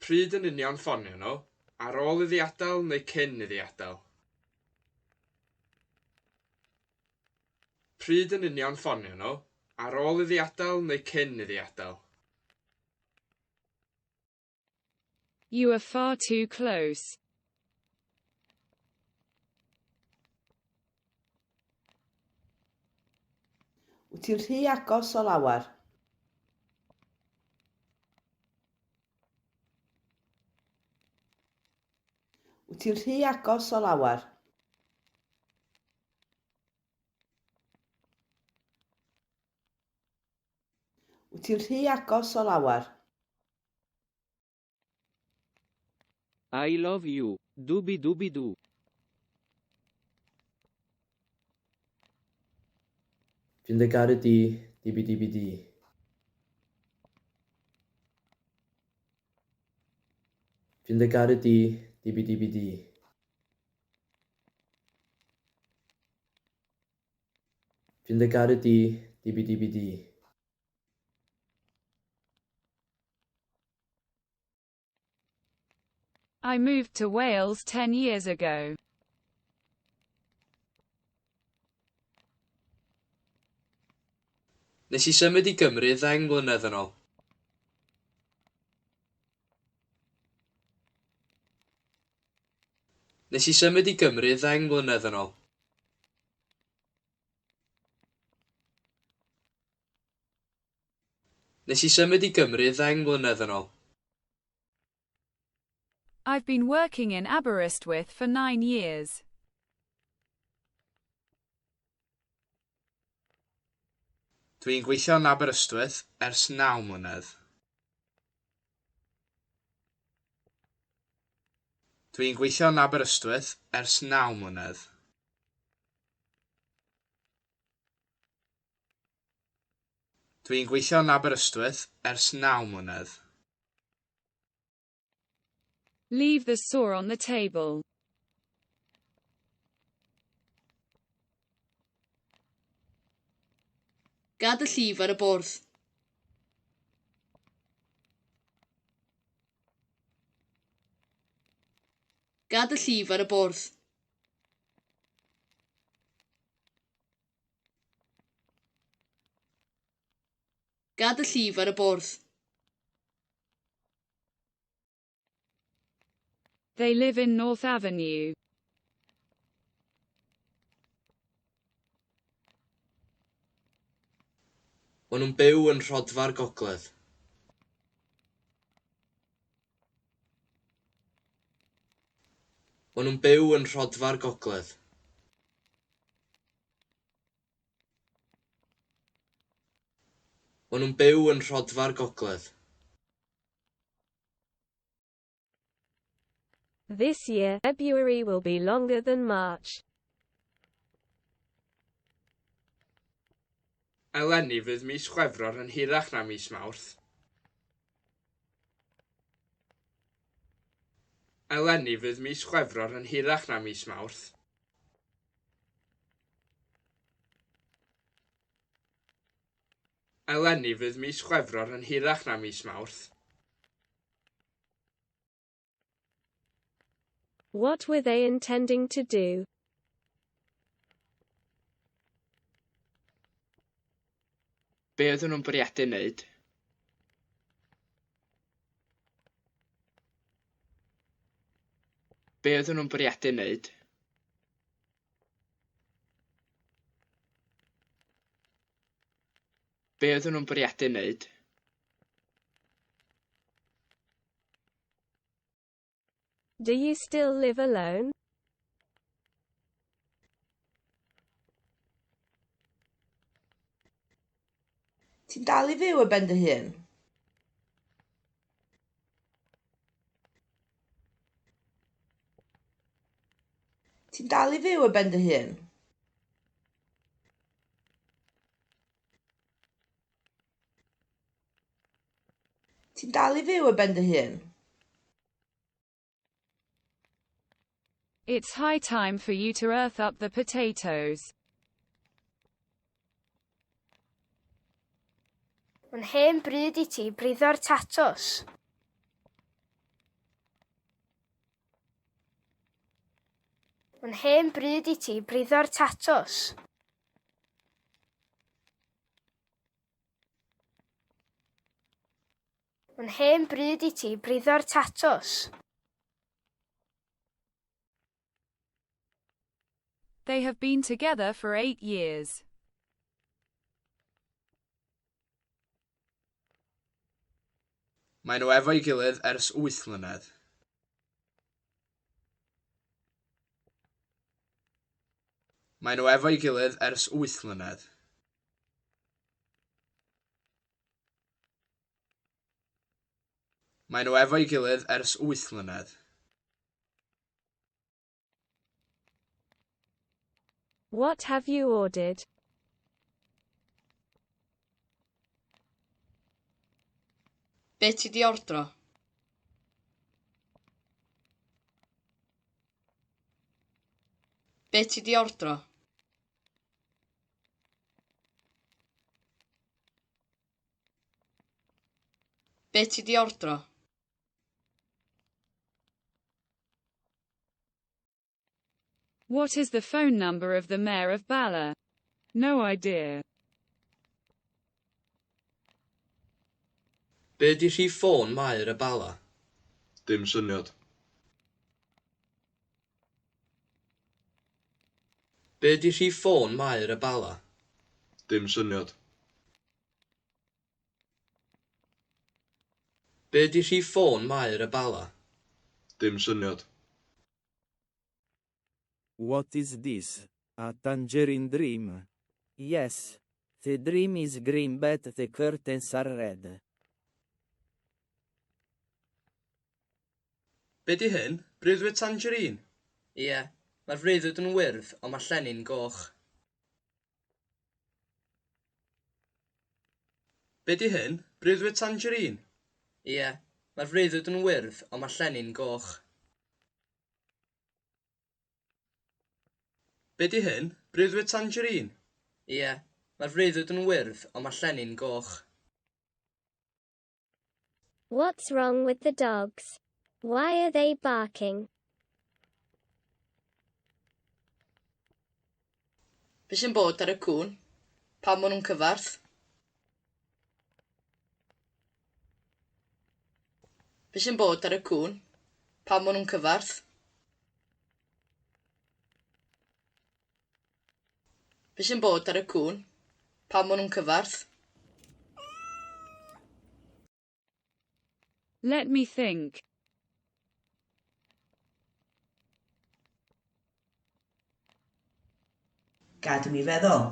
Pryd yn union ffonio nhw? Ar ôl iddi adael neu cyn iddi adael? Pryd yn union ffonio nhw? Ar ôl iddi adael neu cyn iddi adael? You are far too close. Wyt ti'n rhy agos o lawer. Wyt ti'n rhy agos o lawer. Wyt ti'n rhy agos o lawer. I love you. Doobie-doobie-doo. Fi'n dy garu di, dibi-dibi-di. Fi'n dy garu di, dibi-dibi-di. Fi'n dy garu di, di. I moved to Wales 10 years ago. Nes I symud I Gymru 10 mlynedd yn ôl. Nes I symud I Gymru 10 mlynedd yn ôl. Nes I symud I Gymru 10 mlynedd yn ôl. I've been working in Aberystwyth for 9 years. Dwi'n gweithio yn Aberystwyth ers 9 mlynedd. Dwi'n gweithio yn Aberystwyth ers 9 mlynedd. Dwi'n gweithio yn Aberystwyth ers 9 mlynedd. Leave the saw on the table. Gad y llif ar y bwrdd. Gad y llif ar y bwrdd. Gad y llif ar y bwrdd. They live in North Avenue. Maen nhw'n byw yn Rhodfa'r Gogledd. Maen nhw'n byw yn Rhodfa'r Gogledd. Maen nhw'n byw yn Rhodfa'r Gogledd. This year, February will be longer than March. Eleni fydd mis Chwefror yn hirach na mis Mawrth. Eleni fydd mis Chwefror yn hirach na mis Mawrth. Eleni fydd mis Chwefror yn hirach na mis Mawrth. What were they intending to do? Be oedden nhw'n bwriadu wneud? Be oedden nhw'n bwriadu wneud? Be oedden nhw'n bwriadu wneud? Do you still live alone? Ti'n dal I fyw ar ben dy hun? Ti'n dal I fyw ar ben dy hun? Ti'n dal I fyw ar ben dy hun? It's high time for you to earth up the potatoes. Mae'n hen bryd I ti briddo'r tatws. Mae'n hen bryd I ti briddo'r tatws. Mae'n hen bryd I ti briddo'r tatws. They have been together for 8 years. Maen nhw efo'i gilydd ers 8 mlynedd. Maen nhw efo'i gilydd ers 8 mlynedd. Maen nhw efo'i gilydd ers 8 mlynedd. What have you ordered? Be ti di ordro? Be ti di ordro? Be ti di ordro? What is the phone number of the mayor of Bala? No idea. Be di rhif ffôn Mair y Bala? Dim syniad. Be di rhif ffôn Mair y Bala? Dim syniad. Be di rhif ffôn Mair y Bala? Dim syniad. What is this? A tangerine dream? Yes. The dream is green but the curtains are red. Be di hyn? Breuddwyd tangerine? Ie, mae'r freuddwyd yn wyrdd, ond mae llenni'n goch. Be di hyn? Breuddwyd tangerine? Ie, mae'r freuddwyd yn wyrdd, ond mae llenni'n goch. Be di hyn? Breuddwyd tangerine? Ie, mae'r freuddwyd yn wyrdd, ond mae llenni'n goch. What's wrong with the dogs? Why are they barking? Be sy'n bod ar y cwn? Pam maen nhw'n cyfarth? Be sy'n bod ar y cwn? Pam maen nhw'n cyfarth? Be sy'n bod ar y cwn? Pam maen nhw'n cyfarth? Let me think. Gad i mi feddwl.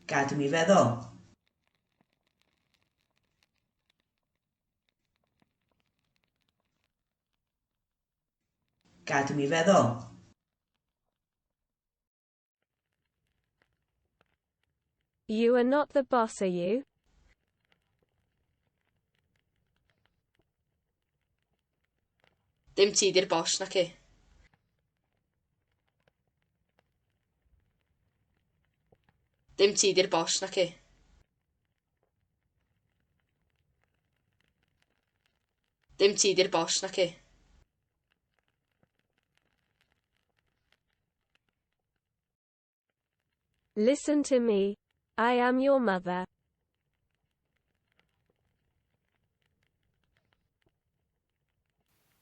Gad i mi feddwl. Gad i mi feddwl. You are not the boss, are you? Dim ti di'r boss na ci. Dim ti di'r boss na ci. Dim ti di'r boss na ci. Listen to me. I am your mother.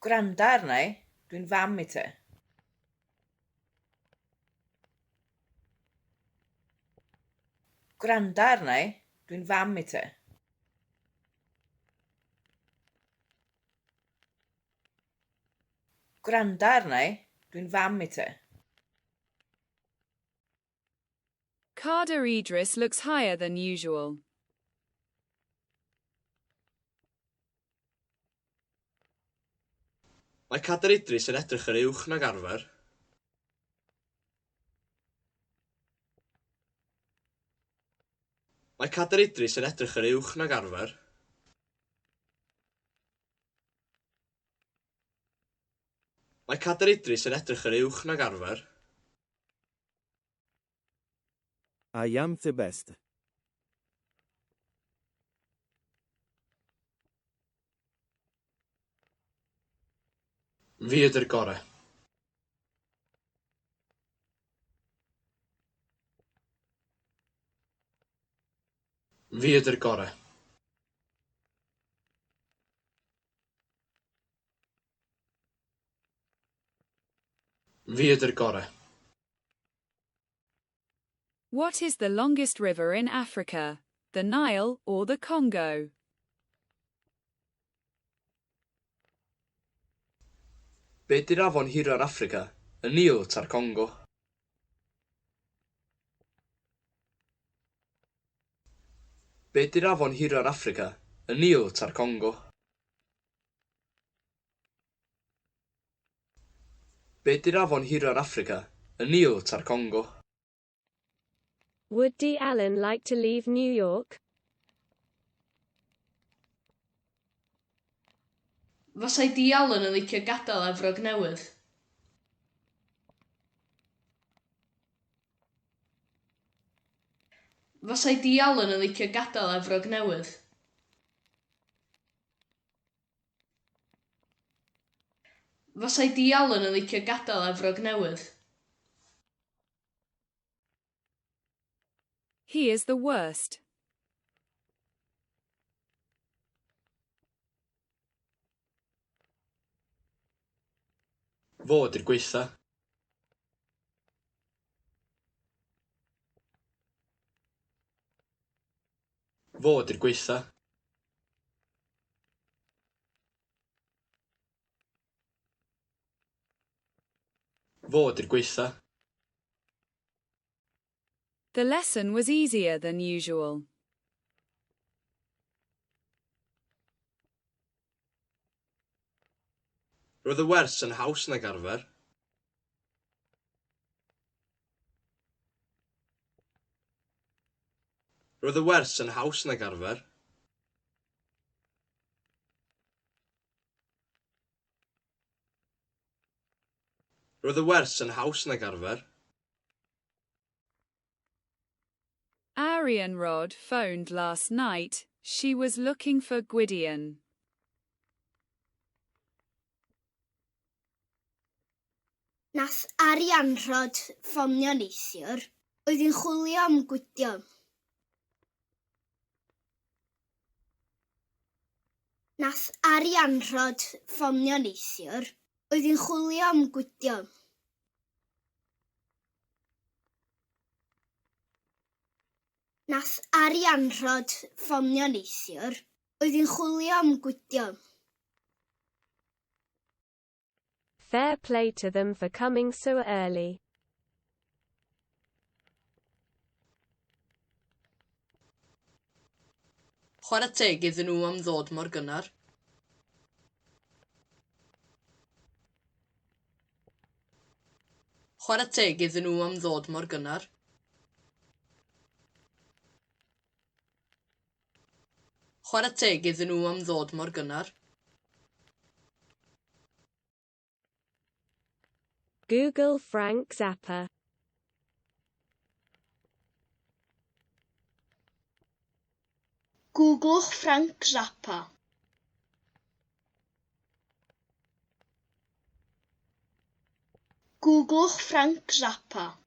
Gwranda arna i, dwi'n fam i ti. Gwranda arna i, dwi'n fam i ti. Gwranda arna i, dwi'n fam i ti. Carter Idris looks higher than usual. Mae Cader Idris yn edrych yr uwch nag arfer. Mae Cader Idris yn edrych yr uwch nag arfer. Mae Cader Idris yn edrych yr uwch nag arfer. I am the best. Fi ydy'r gorau. Fi ydy'r gorau. Fi ydy'r gorau. What is the longest river in Africa? The Nile or the Congo? Be di'r afon hiro'r Affrica? Y Nil ta'r Congo? Be di'r afon hiro'r Affrica? Y Nil ta'r Congo? Be di'r afon hiro'r Affrica? Y Nil ta'r Congo? Would Dee Allen like to leave New York? Fasai Dee Allen yn licio gadael Efrog Newydd. Fasai Di Allen yn licio gadael Efrog Newydd. Fasai Di Allen yn licio gadael Efrog Newydd. He is the worst. Fod i'r gweitha. Fod i'r gweitha. Fod i'r gweitha. The lesson was easier than usual. Roedd y wers yn haws nag arfer. Roedd y wers yn haws nag arfer. Roedd y wers yn haws nag arfer. Arian Rod phoned last night. She was looking for Gwydion. Nath Arianrhod ffonio neithiwr, oedd hi'n chwilio am Gwydion. Nath Arianrhod ffonio neithiwr, oedd hi'n chwilio am Gwydion. Nath Arianrhod ffonio neithiwr, oedd hi'n chwilio am Gwydion. Fair play to them for coming so early. Chwarae teg iddyn nhw am ddod mor gynnar. Chwarae teg iddyn nhw am ddod mor gynnar. Chwarae teg iddyn nhw am ddod mor gynnar. Google Frank Zappa. Googlwch Frank Zappa. Googlwch Frank Zappa.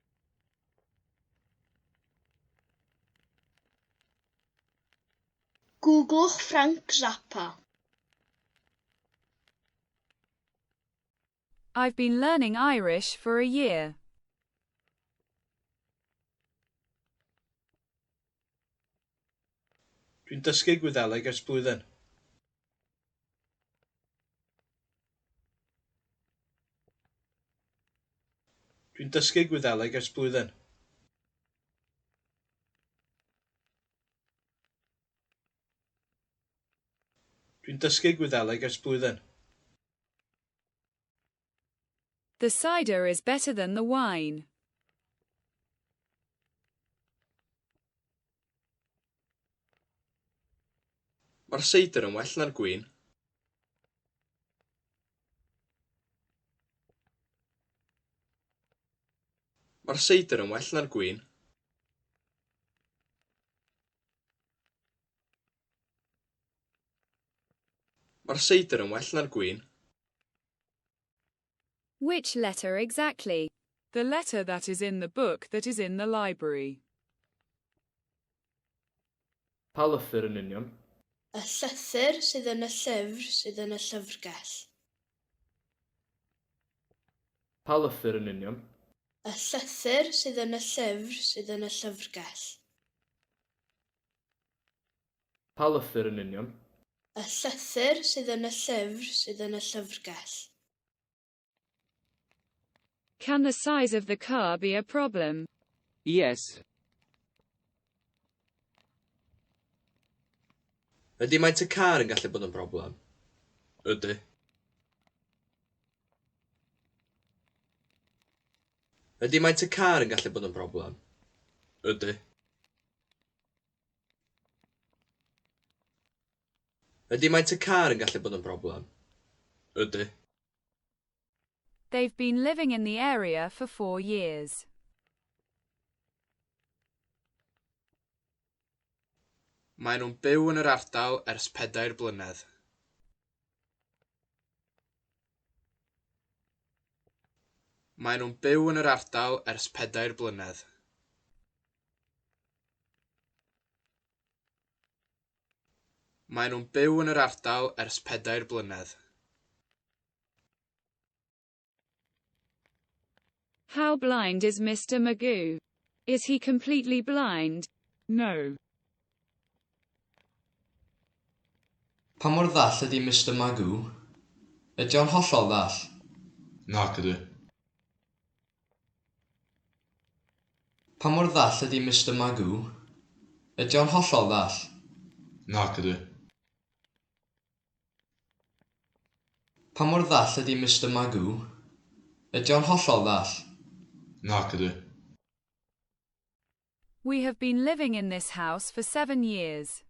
Googlwch Frank Zappa. I've been learning Irish for a year. Dwi'n dysgu Gwyddeleg ers blwyddyn. Dwi'n dysgu Gwyddeleg ers blwyddyn. Dwi'n dysgu Gwyddeleg ers blwyddyn. The cider is better than the wine. Mae'r seidr yn well na'r gwin. Mae'r seidr yn well na'r gwin. Mae'r seidr yn well na'r gwin. Which letter exactly? The letter that is in the book that is in the library. Pa lythyr yn union? Y llythyr sydd yn y llyfr sydd yn y llyfrgell. Pa lythyr yn union? Y llythyr sydd yn y llyfr sydd yn y llyfrgell. Pa lythyr yn union? Y llythyr sydd yn y llyfr sydd yn y llyfrgell. Can the size of the car be a problem? Yes. Ydy maent y car yn gallu bod yn broblem? Ydy. Ydy maent y car yn gallu bod yn broblem? Ydy. Ydy maent y car yn gallu bod yn broblem? Ydy. They've been living in the area for 4 years. Maen nhw'n byw yn yr ardal ers 4 blynedd. Maen nhw'n byw yn yr ardal ers 4 blynedd. Maen nhw'n byw yn yr ardal ers 4 blynedd. How blind is Mr. Magoo? Is he completely blind? No. Pa mor ddall ydi Mr Magoo? Ydy o'n hollol ddall? Nac ydy. Pa mor ddall ydi Mr Magoo? Ydy o'n hollol ddall? Nac ydy. Pa mor ddall ydi Mr Magoo? Ydy o'n hollol ddall? Nac ydy. We have been living in this house for 7 years.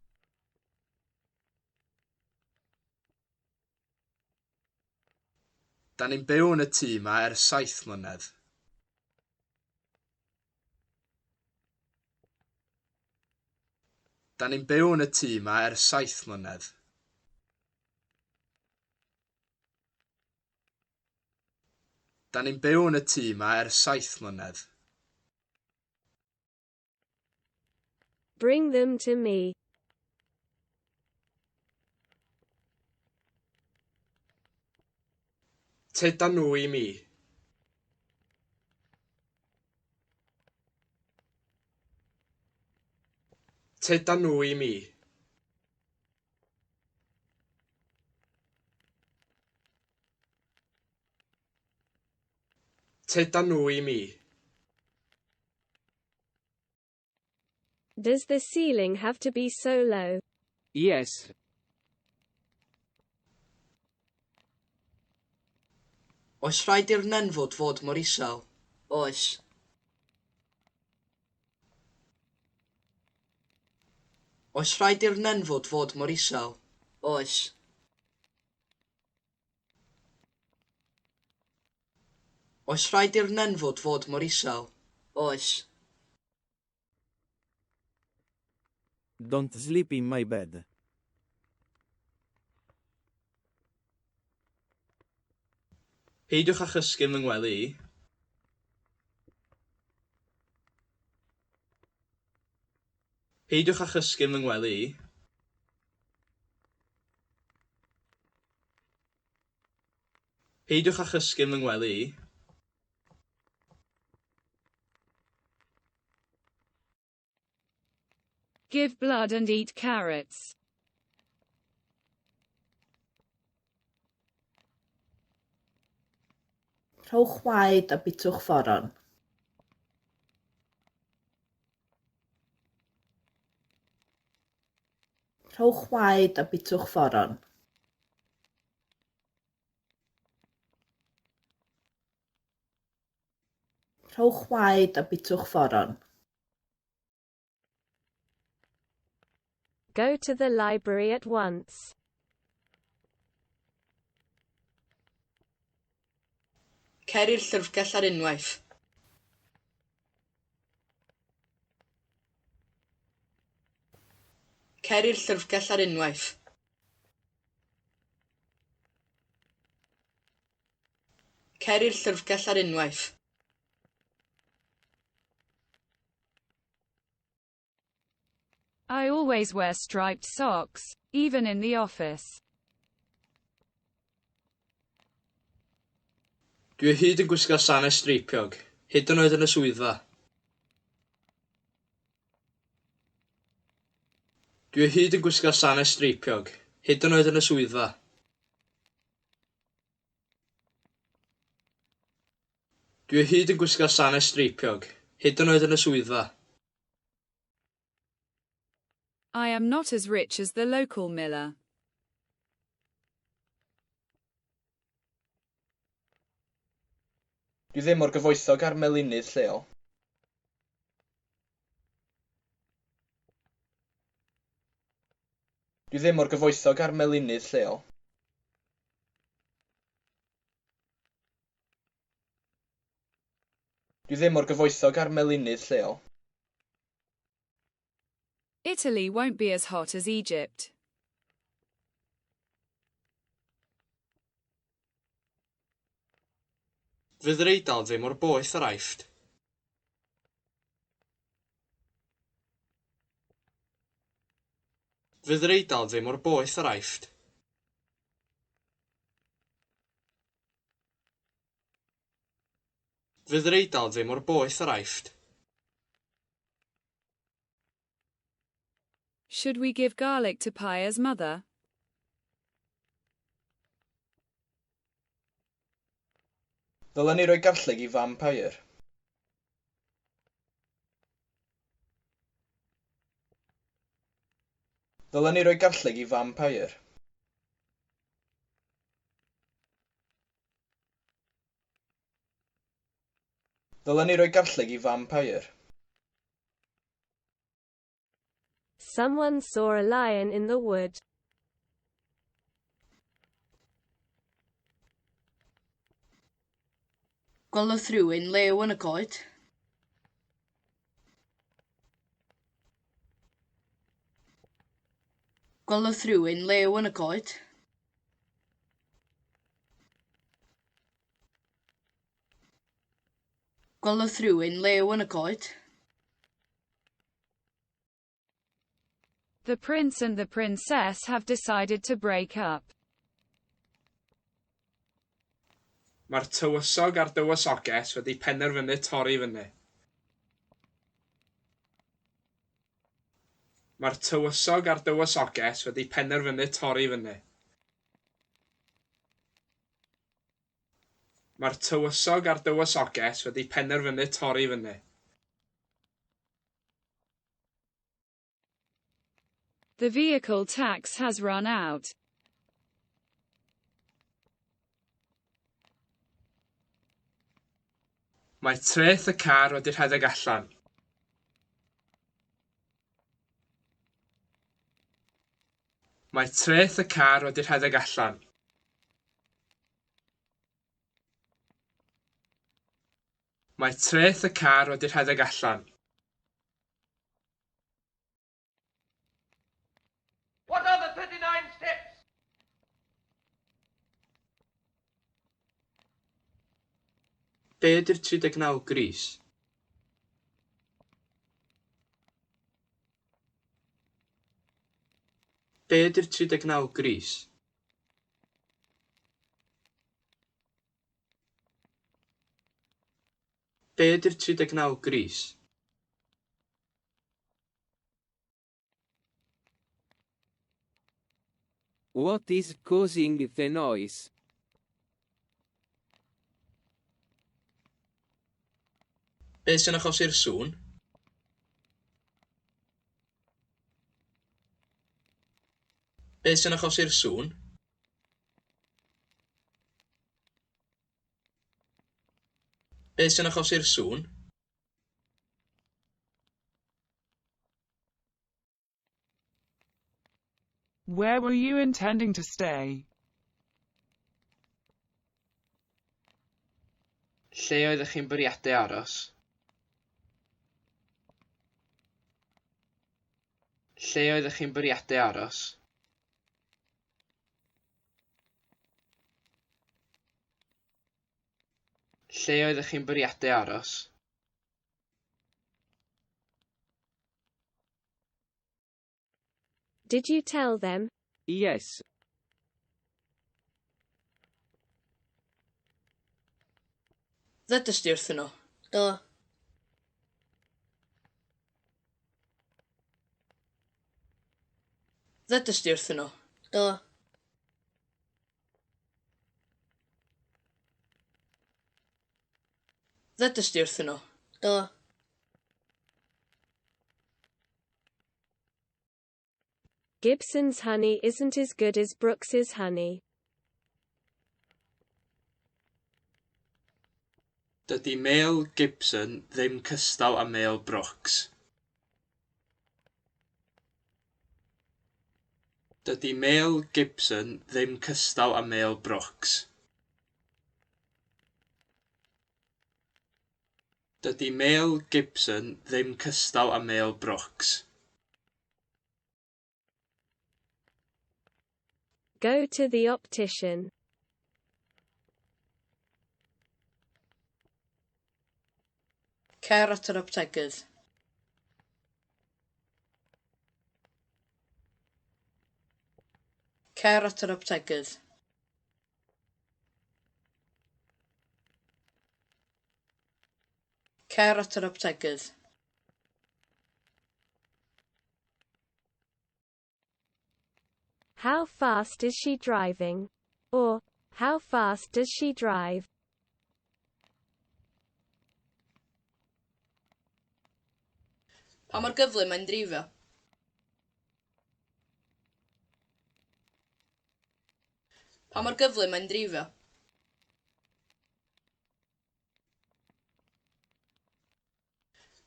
Da ni'n byw yn y tŷ yma ers 7 mlynedd. Da ni'n byw yn y tŷ yma ers 7 mlynedd. Da ni'n byw yn y tŷ yma ers 7 mlynedd. Bring them to me. Teda nhw i mi. Teda nhw i mi. Teda nhw i mi. Does the ceiling have to be so low? Yes. Oes rhaid i'r nenfwd fod mor isel? Oes. Oes rhaid i'r nenfwd fod mor isel? Oes. Oes rhaid i'r nenfwd fod mor isel? Oes. Don't sleep in my bed. Peidiwch â chysgu fy ngwely i. Peidiwch â chysgu fy ngwely i. Peidiwch â chysgu fy ngwely i. Give blood and eat carrots. Rhowch waed a bitwch fforon. Rhowch waed a bitwch fforon. Rhowch waed a bitwch fforon. Go to the library at once. Cer i'r llyfrgell ar unwaith. Cer i'r llyfrgell ar unwaith. Cer i'r llyfrgell ar unwaith. I always wear striped socks, even in the office. Dwi o hyd yn gwisgo sanau streipiog, hyd yn oed yn y swyddfa. Dwi o hyd yn gwisgo sanau streipiog, hyd yn oed yn y swyddfa. Dwi o hyd yn gwisgo sanau streipiog, hyd yn oed yn y swyddfa. I am not as rich as the local miller. Dwi ddim mor gyfoethog ar melynydd lleol. Dwi ddim mor gyfoethog ar melynydd lleol. Dwi ddim mor gyfoethog ar melynydd lleol. Italy won't be as hot as Egypt. Fydd yr Eidal ddim mor boeth ar Aifft. Fydd yr Eidal ddim mor boeth ar Aifft. Fydd yr Eidal ddim mor boeth ar Aifft. Should we give garlic to Paya's mother? Ddylen ni roi garlleg i fam Pair. Ddylen ni roi garlleg i fam Pair. Ddylen ni roi garlleg i fam Pair. Someone saw a lion in the wood. Gwelwch rhywun lew yn y coed. Gwelwch rhywun lew yn y coed. Gwelwch rhywun lew yn y coed. The prince and the princess have decided to break up. Mae'r tywysog a'r dywysoges wedi penderfynu torri fyny. Mae'r tywysog a'r dywysoges wedi penderfynu torri fyny. Mae'r tywysog a'r dywysoges wedi penderfynu torri fyny. The vehicle tax has run out. Mae treth y car wedi rhedeg allan. Mae treth y car wedi rhedeg allan. Mae treth y car wedi rhedeg allan. What are the 39 steps? Be ydy'r 39 gris? Be ydy'r 39 gris? Be ydy'r 39 gris? What is causing the noise? Be sy'n achosi'r sŵn? Be sy'n achosi'r sŵn? Be sy'n achosi'r sŵn? Where were you intending to stay? Lle oeddech chi'n bwriadu aros? Lle oeddech chi'n bwriadu aros? Lle oeddech chi'n bwriadu aros? Did you tell them? Yes. Ddydys di wrthyn nhw? Do. Ddydys di wrthyn nhw? Do. Ddydys di wrthyn nhw? Do. Gibson's honey isn't as good as Brooks's honey. Dydy mêl Gibson ddim cystal â mêl Brooks. Dydy mêl Gibson ddim cystal â mêl Brooks. Dydy mêl Gibson ddim cystal â mêl Brooks. Go to the optician. Cer at yr optegydd. Cer at yr optegydd. Cer at yr optegydd. How fast is she driving? Or, how fast does she drive? Pa mor gyflym mae'n drifio? Pa mor gyflym mae'n drifio?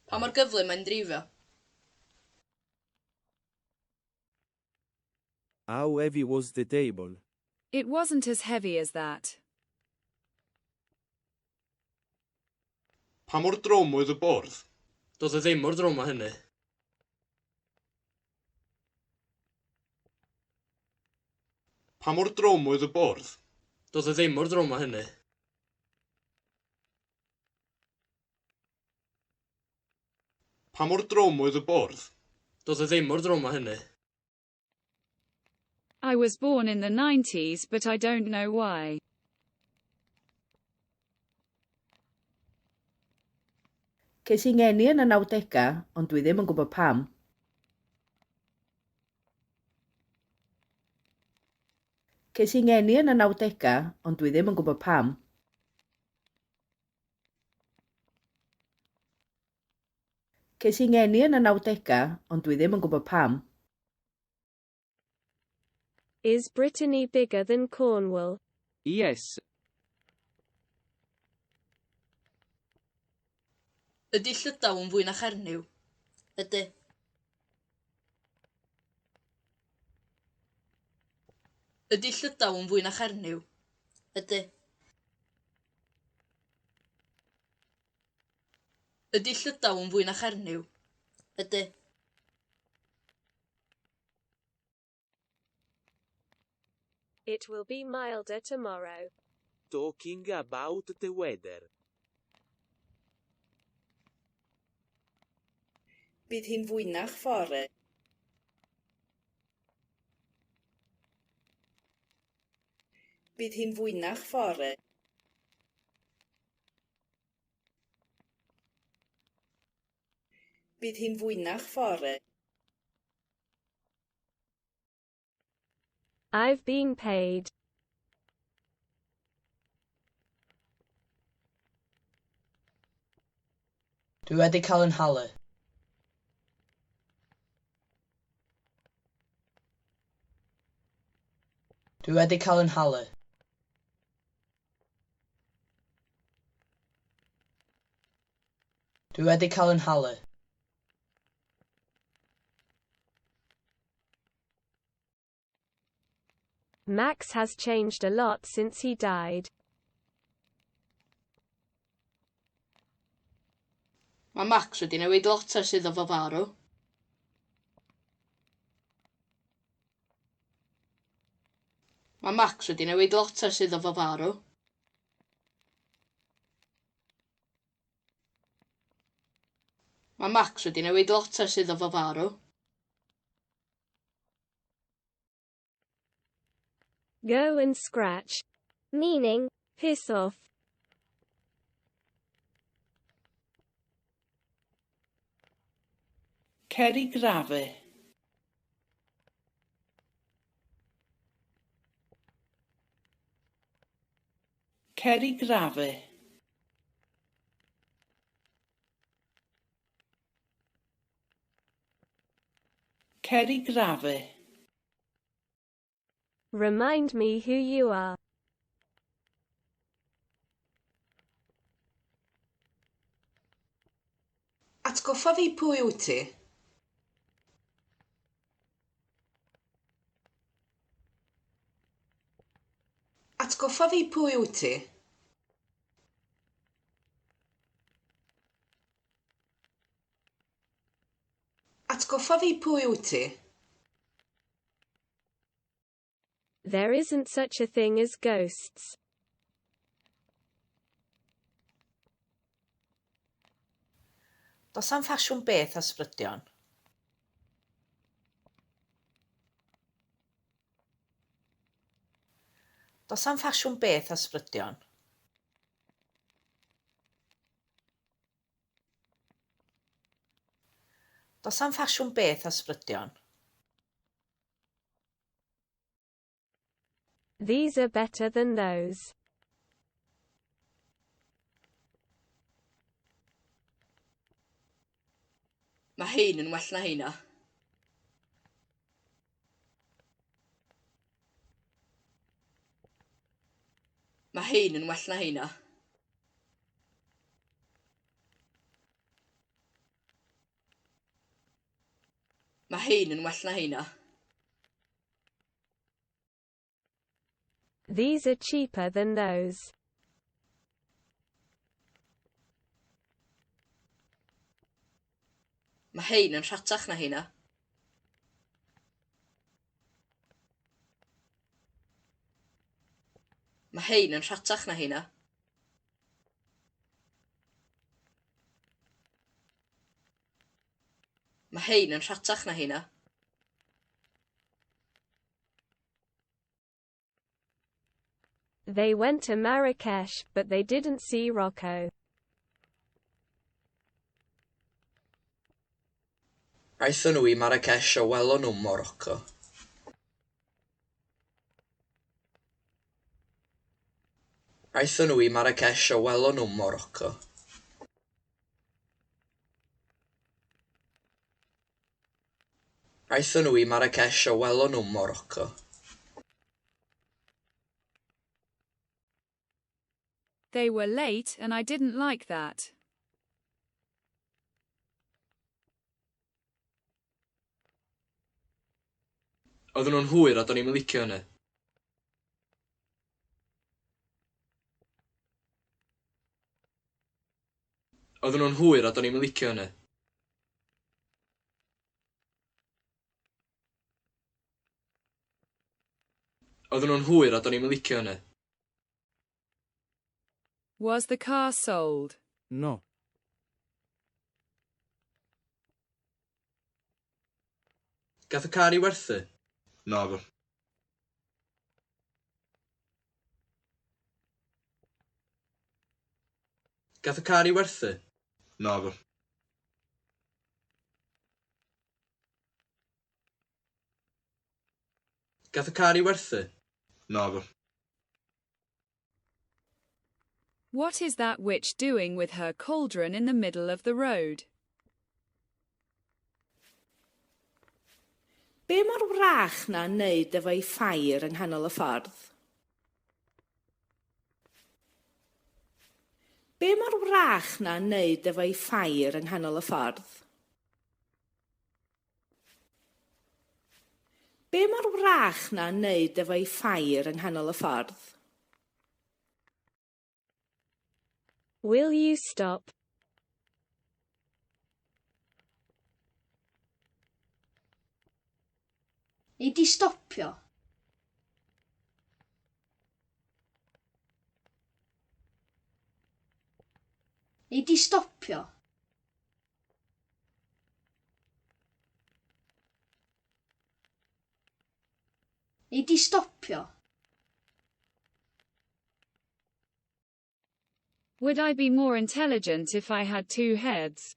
Pa mor gyflym mae'n drifio? How heavy was the table? It wasn't as heavy as that. Pa mor drwm oedd y bwrdd? Doedd e ddim mor drwm â hynny. Pa mor drwm oedd y bwrdd? Doedd e ddim mor drwm â hynny. Pa mor drwm oedd y bwrdd? Doedd e ddim mor drwm â hynny. I was born in the 90s, but I don't know why. Ces i ngeni yn y 90au, ond dwi ddim yn gwybod pam. Ces i ngeni yn y 90au, ond dwi ddim yn gwybod pam. Ces i ngeni yn y 90au, ond dwi ddim yn gwybod pam. Is Brittany bigger than Cornwall? Yes. Ydy Llydaw yn fwy na Chernyw? Ydy. Ydy Llydaw yn fwy na Chernyw? Ydy. Ydy Llydaw yn fwy na Chernyw? Ydy. It will be milder tomorrow. Talking about the weather. Bydd hi'n fwynach fore. Bydd hi'n fwynach fore. Bydd hi'n fwynach fore. I've been paid. Dwi wedi cael yn halu. Dwi wedi cael yn halu. Dwi wedi cael yn halu. Max has changed a lot since he died. Mae Max wedi newid lot ers iddo fo farw. Mae Max wedi newid lot ers iddo fo farw. Mae Max wedi newid lot ers iddo fo farw. Go and scratch. Meaning, piss off. Cer i grafu. Cer i grafu. Cer i grafu. Remind me who you are. Atgoffa fi pwy wyt ti? Atgoffa fi pwy wyt ti? Atgoffa fi pwy wyt ti? There isn't such a thing as ghosts. Does am ffasiwn beth a sbrydion. Does am ffasiwn beth a sbrydion. Does am ffasiwn beth a sbrydion. These are better than those. Mae hein yn well na heina. Mae hein yn well na heina. Mae hein yn well na heina. These are cheaper than those. Mae hein yn rhatach na heina. Mae hein yn rhatach na heina. Mae hein yn rhatach na heina. They went to Marrakesh, but they didn't see Rocco. Aethon nhw I Marrakesh a welon nhw Morocco. Aethon nhw I Marrakesh a welon nhw Morocco. Aethon nhw I Marrakesh a welon nhw Morocco. They were late and I didn't like that. Oedden nhw'n hwyr a do'n i'm yn licio hynny. Oedden nhw'n hwyr a do'n i'm yn licio hynny. Oedden nhw'n hwyr a do'n i'm yn licio hynny. Was the car sold? No. Gath y car I werthu? Na fo. Gath y car I werthu? Na fo. Gath y car I werthu? Na fo. What is that witch doing with her cauldron in the middle of the road? Be mor wrach na wneud efo'i ffair yng nghanol y ffordd? Be mor wrach na wneud efo'i ffair yng nghanol y ffordd? Be mor wrach na wneud efo'i ffair yng nghanol y ffordd? Will you stop? Nei di stopio? Nei di stopio? Nei di stopio? Would I be more intelligent if I had two heads?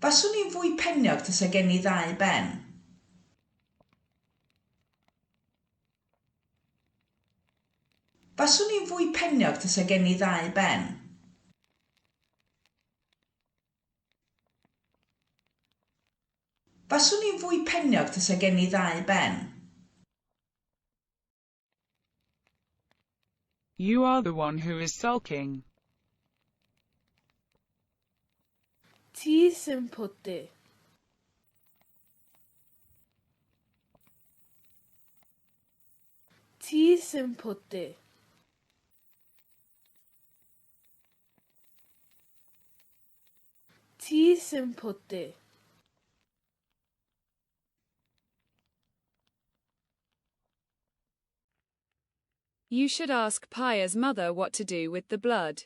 Baswn i'n fwy peniog tasa gen I ddau ben. Baswn i'n fwy peniog tasa gen I ddau ben. Baswn i'n fwy peniog tasa gen I ddau ben. You are the one who is sulking. Ti sy'n pwdu. Ti sy'n pwdu. Ti sy'n pwdu. You should ask Paya's mother what to do with the blood.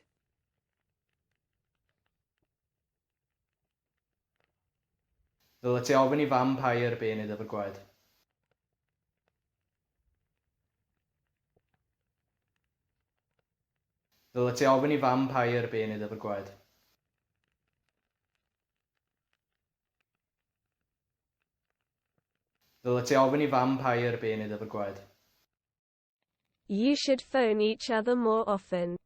Dyle ti ofyn I fam Paya be wneud efo'r gwaed. Dyle ti ofyn I fam Paya be wneud efo'r gwaed. Dyle ti ofyn I fam Paya be wneud efo'r gwaed. You should phone each other more often.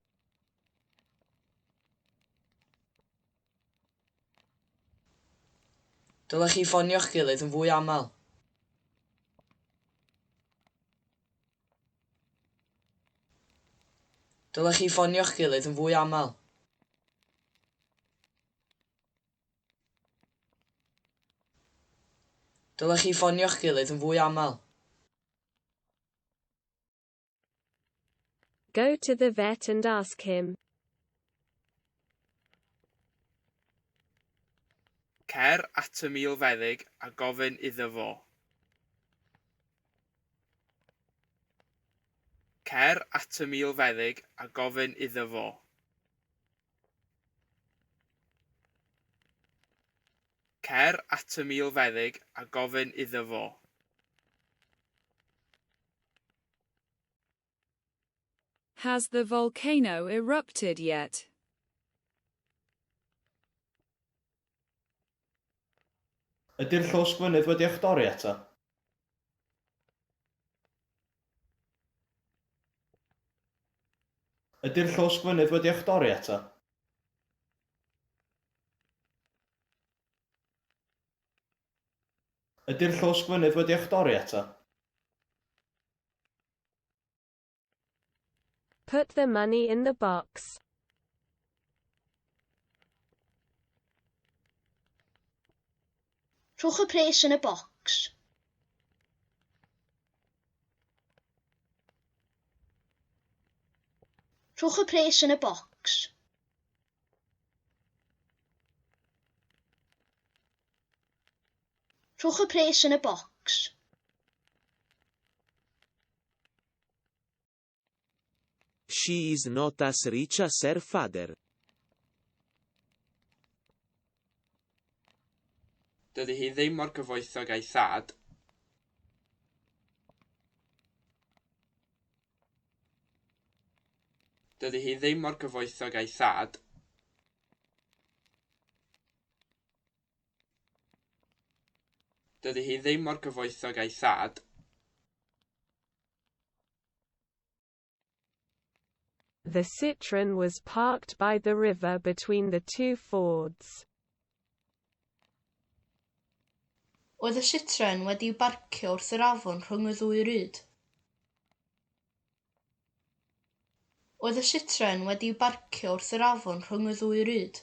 Dylech chi ffonio'ch gilydd yn fwy aml. Dylech chi ffonio'ch gilydd yn fwy aml. Dylech chi ffonio'ch gilydd yn fwy aml. Go to the vet and ask him. Cer at y milfeddyg a gofyn iddo fo. Cer at y milfeddyg a gofyn iddo fo. Cer at y milfeddyg a gofyn iddo fo. Has the volcano erupted yet? Ydy'r llwsgfynydd wedi eich dorri eto? Ydy'r llwsgfynydd wedi eich dorri eto? Ydy'r llwsgfynydd wedi eich dorri eto? Put the money in the box. Rhowch y pres yn y bocs. Rhowch y pres yn y bocs. Rhowch y pres yn y bocs. She is not as rich as her father. Dydy hi ddim mor gyfoethog a'i thad. Dydy hi ddim mor gyfoethog a'i thad. Dydy hi ddim mor gyfoethog a'i thad. The Citroen was parked by the river between the two fords. Oedd y Citroen wedi'i barcio wrth yr afon rhwng y ddwy ryd. Oedd y Citroen wedi'i barcio wrth yr afon rhwng y ddwy ryd.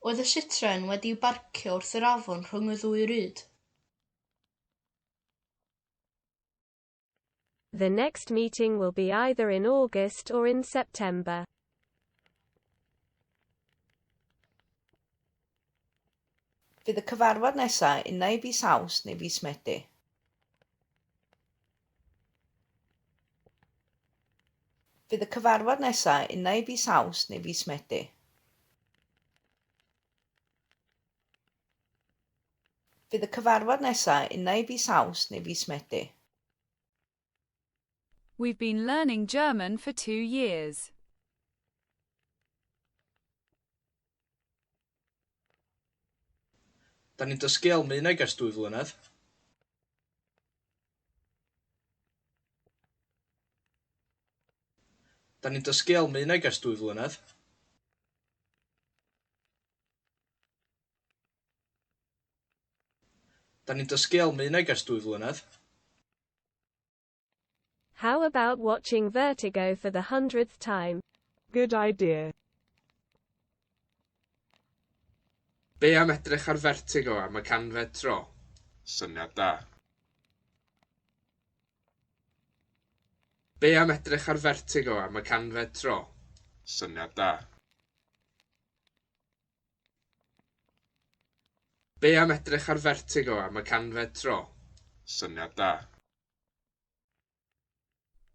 Oedd y Citroen wedi'i barcio wrth yr afon rhwng y ddwy ryd. The next meeting will be either in August or in September. Fydd y cyfarfod nesaf unai fis Awst neu fis Medi. Fydd y cyfarfod nesaf unai fis Awst neu fis Medi. Fydd y cyfarfod nesaf unai fis Awst neu fis Medi. We've been learning German for 2 years. Da ni'n dysgu Almaeneg ers 2 flynedd. Da ni'n dysgu Almaeneg ers 2 flynedd. Da ni'n dysgu Almaeneg ers 2 flynedd. How about watching Vertigo for the 100th time? Good idea. Be am edrych ar Vertigo am y canfed tro? Syniad da. Be am edrych ar Vertigo am y canfed tro? Syniad da. Be am edrych ar Vertigo am y canfed tro? Syniad da.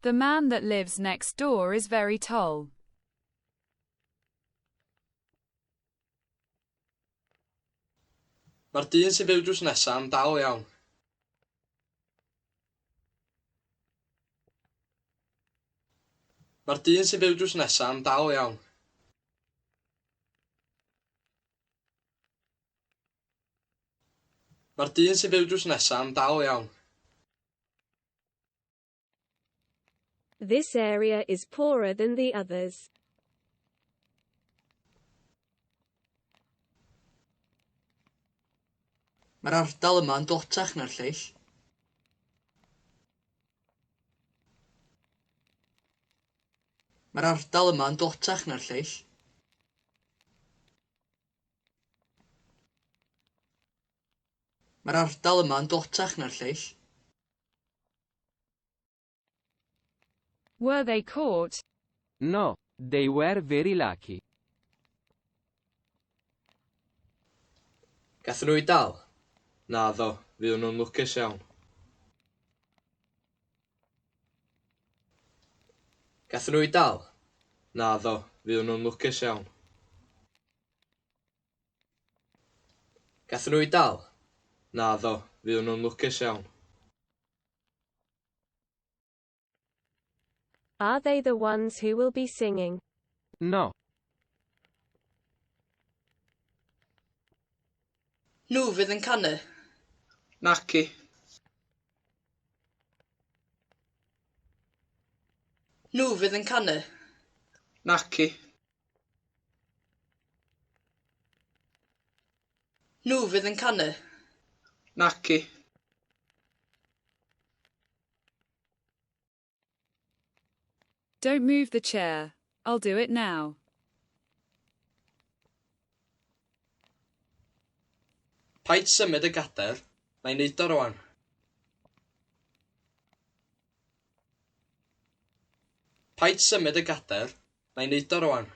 The man that lives next door is very tall. Mae'r dyn sy'n byw drws nesaf am dal iawn. Mae'r dyn sy'n byw drws nesaf am dal iawn. Mae'r dyn sy'n byw drws nesaf am dal iawn. This area is poorer than the others. Mae'r ardal yma'n dlotach na'r lleill. Mae'r ardal yma'n dlotach na'r lleill. Mae'r ardal yma'n dlotach na'r lleill. Were they caught? No, they were very lucky. Gathen nhw i dal? Na ddo, fydd nhw'n lwcus iawn. Gathen nhw i dal? Na ddo, fydd nhw'n lwcus iawn. Gathen nhw i dal? Na ddo, fydd nhw'n lwcus iawn. Are they the ones who will be singing? No. Nhw fydd yn canu. Naci. Nhw fydd yn canu. Naci. Nhw fydd yn canu. Naci. Don't move the chair. I'll do it now. Paid symud y gader, na i neud o rwan. Paid symud y gader, na i neud o rwan.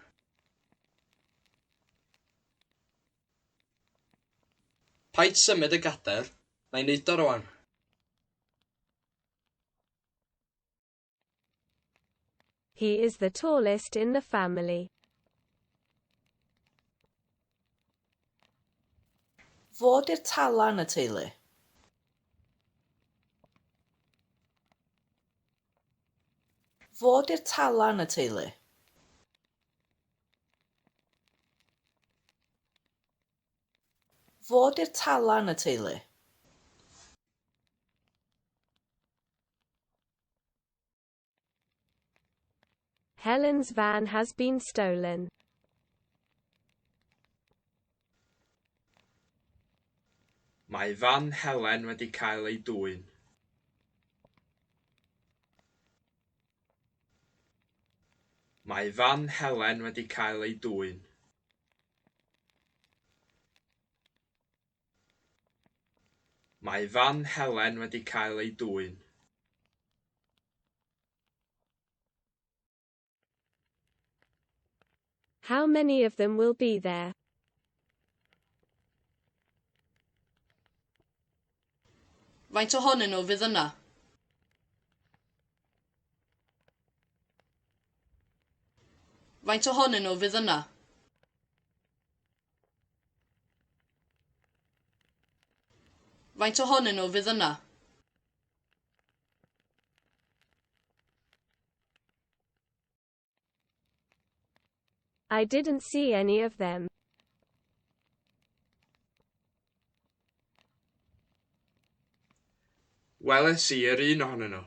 Paid symud y gader, na i neud o rwan. He is the tallest in the family. Fod i'r tala yn y teulu. Fod i'r tala yn y teulu. Fod i'r tala yn y teulu. Helen's van has been stolen. Mae fan Helen wedi cael ei dwyn. Mae fan Helen wedi cael ei dwyn. Mae fan Helen wedi cael ei dwyn. How many of them will be there? Faint ohonyn nhw fydd yna? Faint ohonyn nhw fydd yna? Faint ohonyn nhw fydd yna? I didn't see any of them. Weles i yr un ohonyn nhw.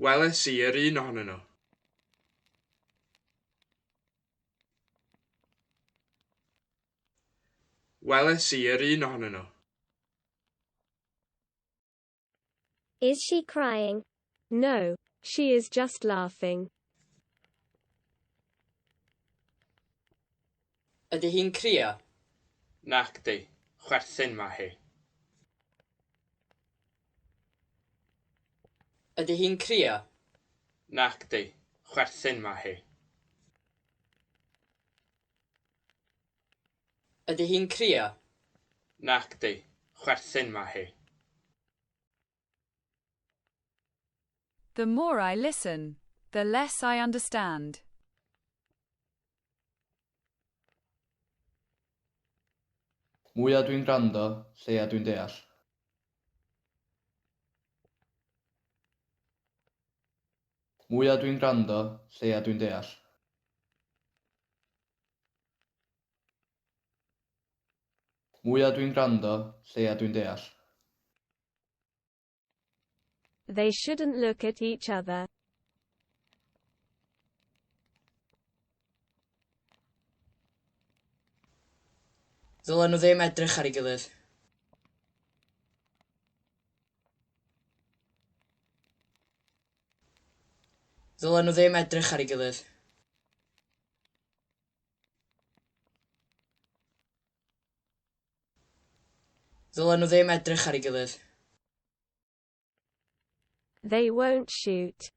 Weles i yr un ohonyn nhw. Weles i yr un ohonyn nhw. Is she crying? No, she is just laughing. Ydy hi'n crio? Nac di, chwerthin ma hi. Ydy hi'n crio? Nac di, chwerthin ma hi. Ydy hi'n crio? Nac di, Chwerthin mae hi. The more I listen, the less I understand. Mwyaf dwi'n gwrando, lleia dwi'n deall. Mwyaf dwi'n gwrando, lleia dwi'n deall. Mwyaf dwi'n gwrando, lleia dwi'n deall. They shouldn't look at each other. Ddylen nhw ddim edrych ar ei gilydd. Ddylen nhw ddim edrych ar ei gilydd. Ddylen nhw ddim edrych ar ei gilydd. They won't shoot.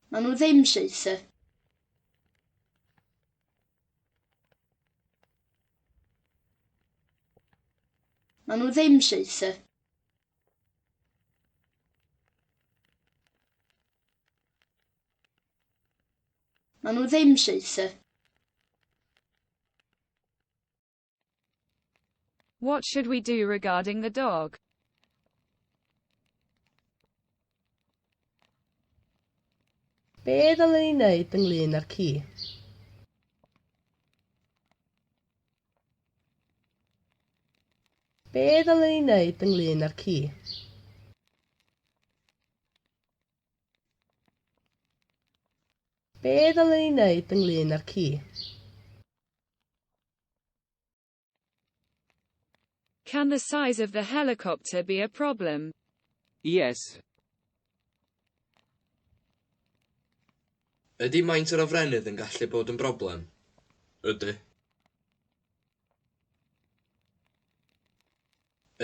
Maen nhw ddim saethu. Maen nhw ddim saethu. Maen nhw ddim saethu. What should we do regarding the dog? Be ddylwn ni wneud ynglyn â'r ci? Be ddylwn ni wneud ynglyn â'r ci? Be ddylwn ni wneud ynglyn â'r ci? Can the size of the helicopter be a problem? Yes. Ydy maint yr ofrennydd yn gallu bod yn broblem? Ydy.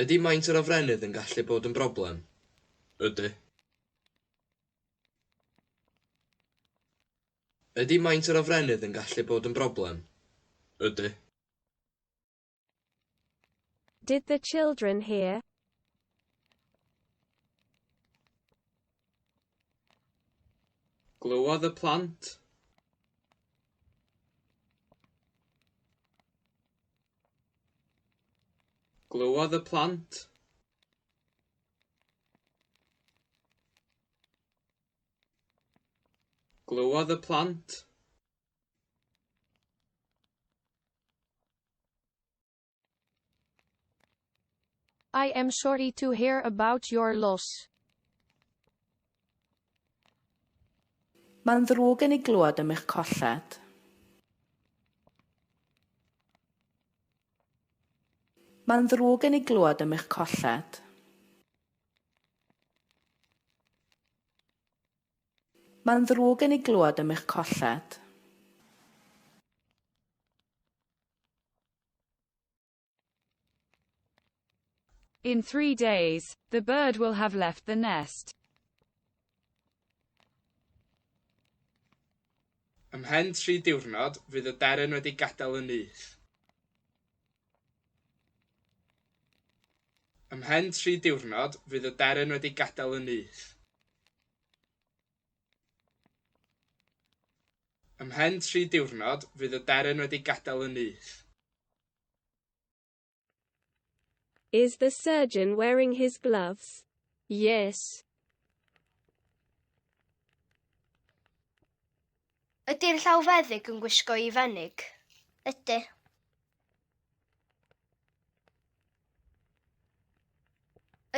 Ydy maint yr ofrennydd yn gallu bod yn broblem? Ydy. Ydy maint yr ofrennydd yn gallu bod yn broblem? Ydy. Did the children hear? Glywodd y plant. Glywodd y plant. Glywodd y plant. I am sorry to hear about your loss. Mae'n ddrwg gen i glywed am eich colled. Mae'n ddrwg gen i glywed am eich colled. Mae'n ddrwg gen i glywed am eich colled. In 3 days, the bird will have left the nest. Ymhen 3 diwrnod, fydd y deryn wedi gadael y nyth. Ymhen 3 diwrnod, fydd y deryn wedi gadael y nyth. Ymhen 3 diwrnod, fydd y deryn wedi gadael y nyth. Is the surgeon wearing his gloves? Yes. Ydy'r llawfeddyg yn gwisgo I fenig? Ydy.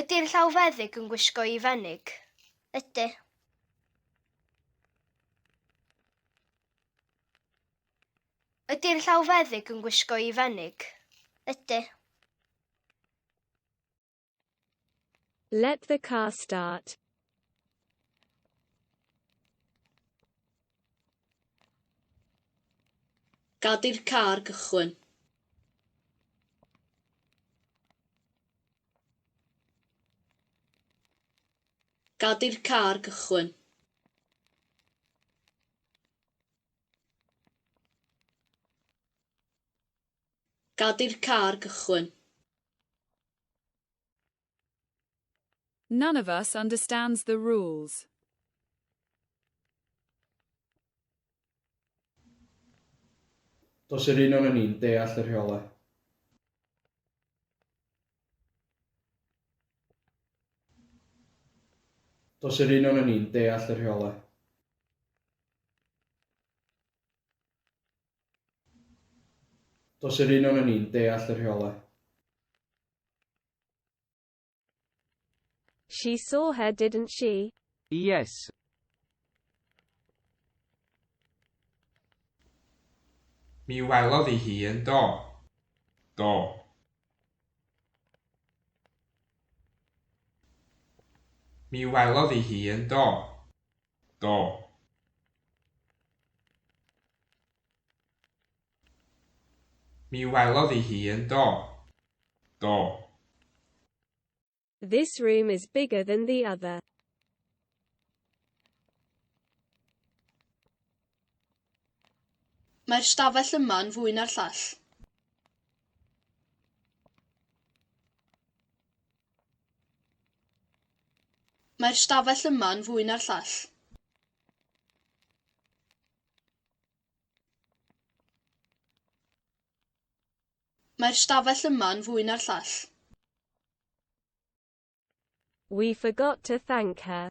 Ydy'r llawfeddyg yn gwisgo I fenig? Ydy. Ydy'r llawfeddyg yn gwisgo I fenig? Ydy. Let the car start. Gad i'r car gychwyn. Gad i'r car gychwyn. Gad i'r car gychwyn. None of us understands the rules. Does yr un o'n ni'n deall y rheolau. Does yr un o'n ni'n deall y rheolau. Does yr un o'n ni'n deall y rheolau. She saw her, didn't she? Yes. Mi welodd hi yn do. Do. Mi welodd hi yn do. Do. Mi welodd hi yn do. Do. This room is bigger than the other. Mae'r stafell yma'n fwy na'r llall. Mae'r stafell yma'n fwy na'r llall. Mae'r stafell yma'n fwy na'r llall. We forgot to thank her.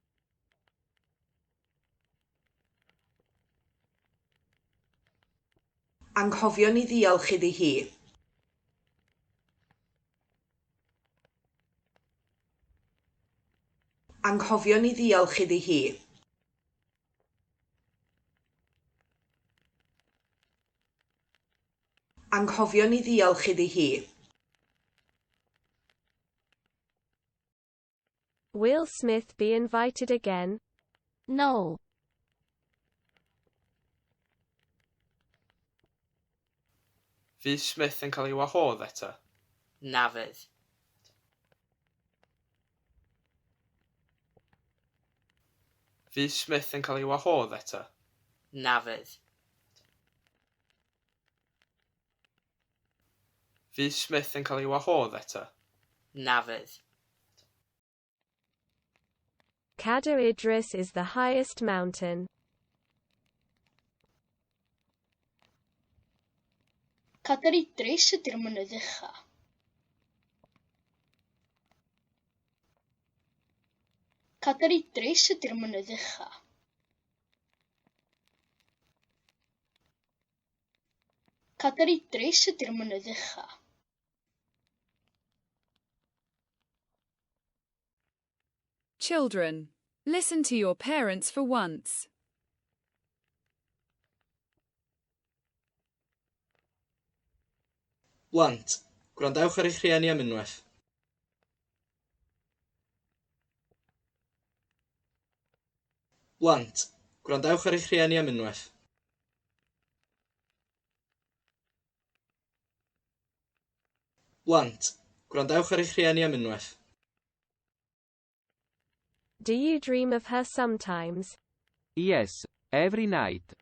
Anghofion i ddiolch iddi hi. Anghofion i ddiolch iddi hi. Anghofion i ddiolch iddi hi. Will Smith be invited again? No. Fydd Smith yn cael ei wahodd eto? Na fydd. Fydd Smith yn cael ei wahodd eto? Na fydd. Fydd Smith yn cael ei wahodd eto? Na fydd. Cadair Idris is the highest mountain. Cadair Idris ydy'r mynydd ucha. Cadair Idris ydy'r mynydd ucha. Cadair Idris ydy'r mynydd ucha. Children, listen to your parents for once. Blant, gwrandewch ar eich rhieni am unwaith. Blant, gwrandewch ar eich rhieni am unwaith. Blant, gwrandewch ar eich rhieni am unwaith. Do you dream of her sometimes? Yes, every night.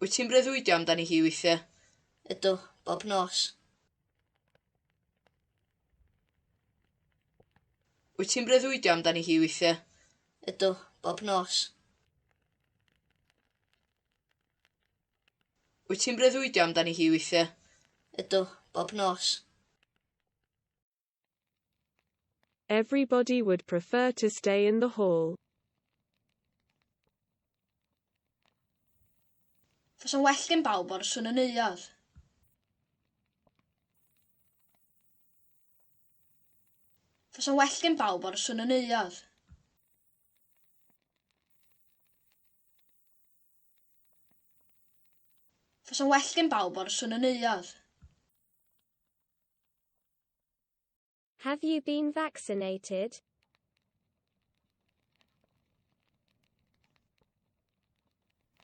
Wyt ti'n breuddwydio amdani hi weithiau? Ydw, bob nos. Wyt ti'n breuddwydio amdani hi weithiau? Ydw, bob nos. Wyt ti'n breuddwydio amdani hi weithiau? Ydw, bob nos. Everybody would prefer to stay in the hall. Fysa'n well gen bawb ar y swn yn euad. Fysa'n well gen bawb ar y swn yn euad. Fysa'n well gen bawb ar y swn yn euad. Have you been vaccinated?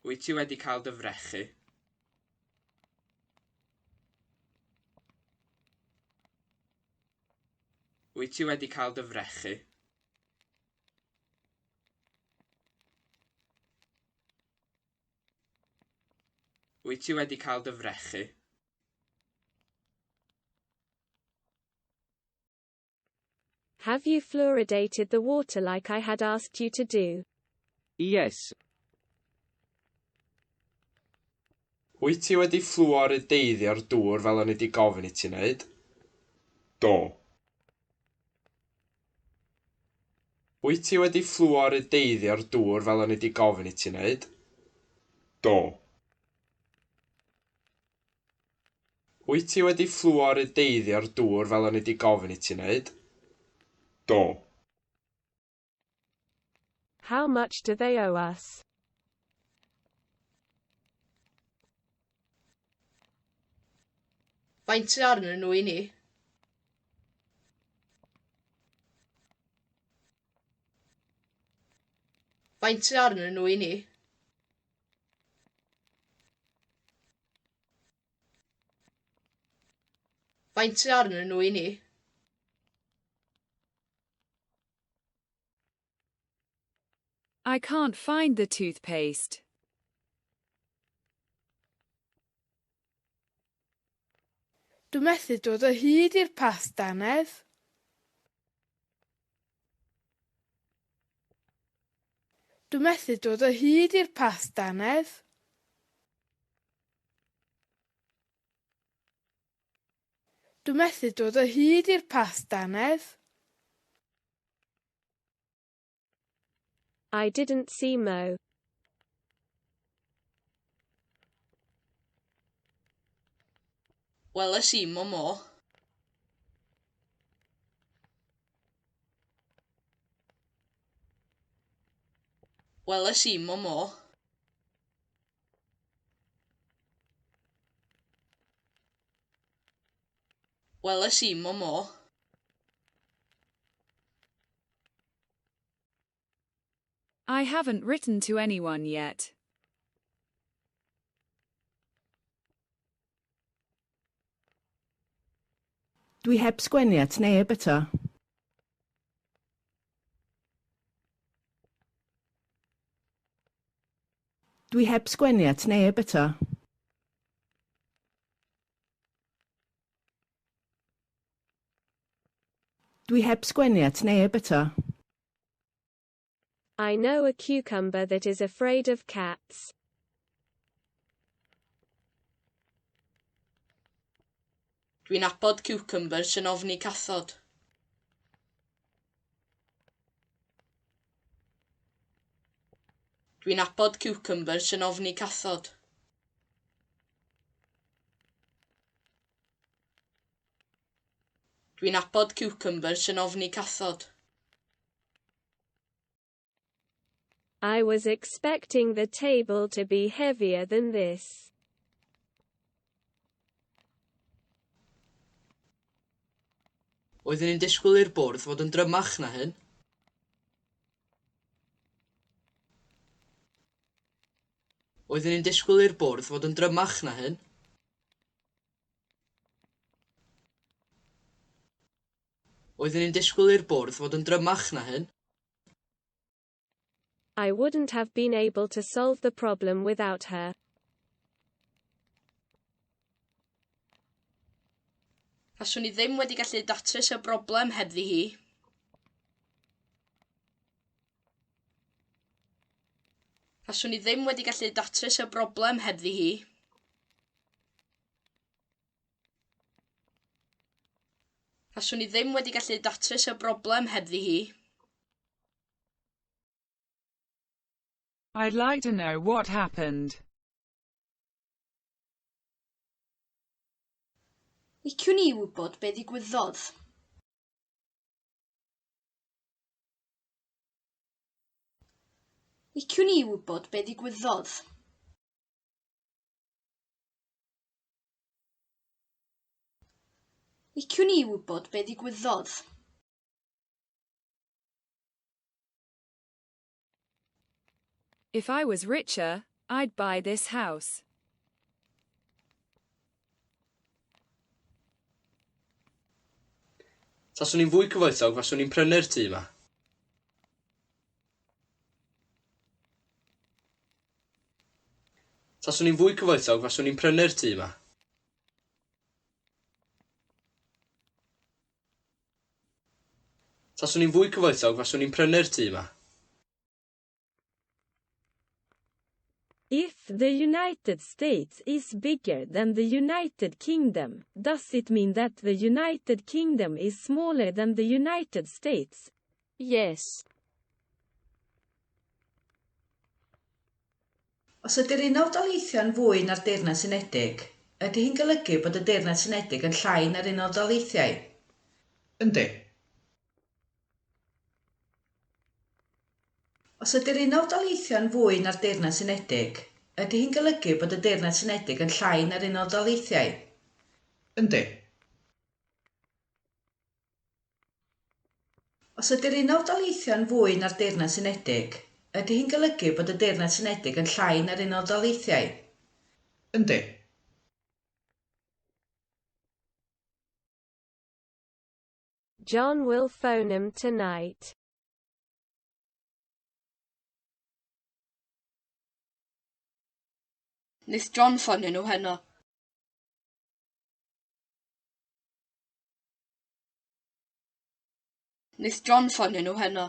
Wyt ti wedi cael dy frechu? Wyt ti wedi cael dy frechu? Wyt ti wedi cael dy frechu? Have you fluoridated the water like I had asked you to do? Yes. Wyt ti wedi ffluorideiddio'r dŵr fel o'n i wedi gofyn i ti wneud? Do. Wyt ti wedi ffluorideiddio'r dŵr fel o'n i wedi gofyn i ti wneud? Do. Wyt ti wedi ffluorideiddio'r dŵr fel o'n i wedi gofyn i ti wneud? Do. How much do they owe us? Faint sydd arnyn nhw i ni? Faint sydd arnyn nhw i ni? Faint sydd arnyn nhw i ni? I can't find the toothpaste. Dwi'n methu dod o hyd i'r pastanedd. Dwi'n methu dod o hyd i'r pastanedd. Dwi'n methu dod o hyd i'r pastanedd. I didn't see Mo. Weles i Mo. Weles i Mo. Weles i Mo. I haven't written to anyone yet. Dwi heb sgwennu at neb eto. Dwi heb sgwennu at neb eto. Dwi heb sgwennu at neb eto. I know a cucumber that is afraid of cats. Dwi'n nabod cucumbers yn ofni cathod. Dwi'n nabod cucumbers yn ofni cathod. Dwi'n nabod cucumbers yn ofni cathod. I was expecting the table to be heavier than this. Oeddwn i'n disgwyl i'r bwrdd fod yn drymach na hyn. Oeddwn i'n disgwyl i'r bwrdd fod yn drymach na hyn. Oeddwn i'n disgwyl i'r bwrdd fod yn drymach na hyn. I wouldn't have been able to solve the problem without her. Faswn i ddim wedi gallu datrys y broblem hebddi hi. Faswn i ddim wedi gallu datrys y broblem hebddi hi. Faswn i ddim wedi gallu datrys y broblem hebddi hi. I'd like to know what happened. Liciwn i wybod be ddigwyddodd. Liciwn i wybod be ddigwyddodd. Liciwn i wybod be ddigwyddodd. If I was richer, I'd buy this house. Taswn i'n fwy cyfoethog faswn i'n prynu'r tŷ yma. Taswn i'n fwy cyfoethog faswn i'n prynu'r tŷ yma. Taswn i'n fwy cyfoethog faswn i'n prynu'r tŷ yma. If the United States is bigger than the United Kingdom, does it mean that the United Kingdom is smaller than the United States? Yes. Os ydy'r Unol Daleithiau'n fwy na'r Deyrnas Unedig, ydy hi'n golygu bod y Deyrnas Unedig yn llai na'r Unol Daleithiau? Yndi. Os ydy'r Unol Daleithiau'n fwy na'r Deyrnas Unedig, ydy hi'n golygu bod y Deyrnas Unedig yn llai na'r Unol Daleithiau? Yndi. Os ydy'r Unol Daleithiau'n fwy na'r Deyrnas Unedig, ydy hi'n golygu bod y Deyrnas Unedig yn llai na'r Unol Daleithiau? Yndi. John will phone him tonight. Wnaeth John ffonio nhw heno. Wnaeth John ffonio nhw heno.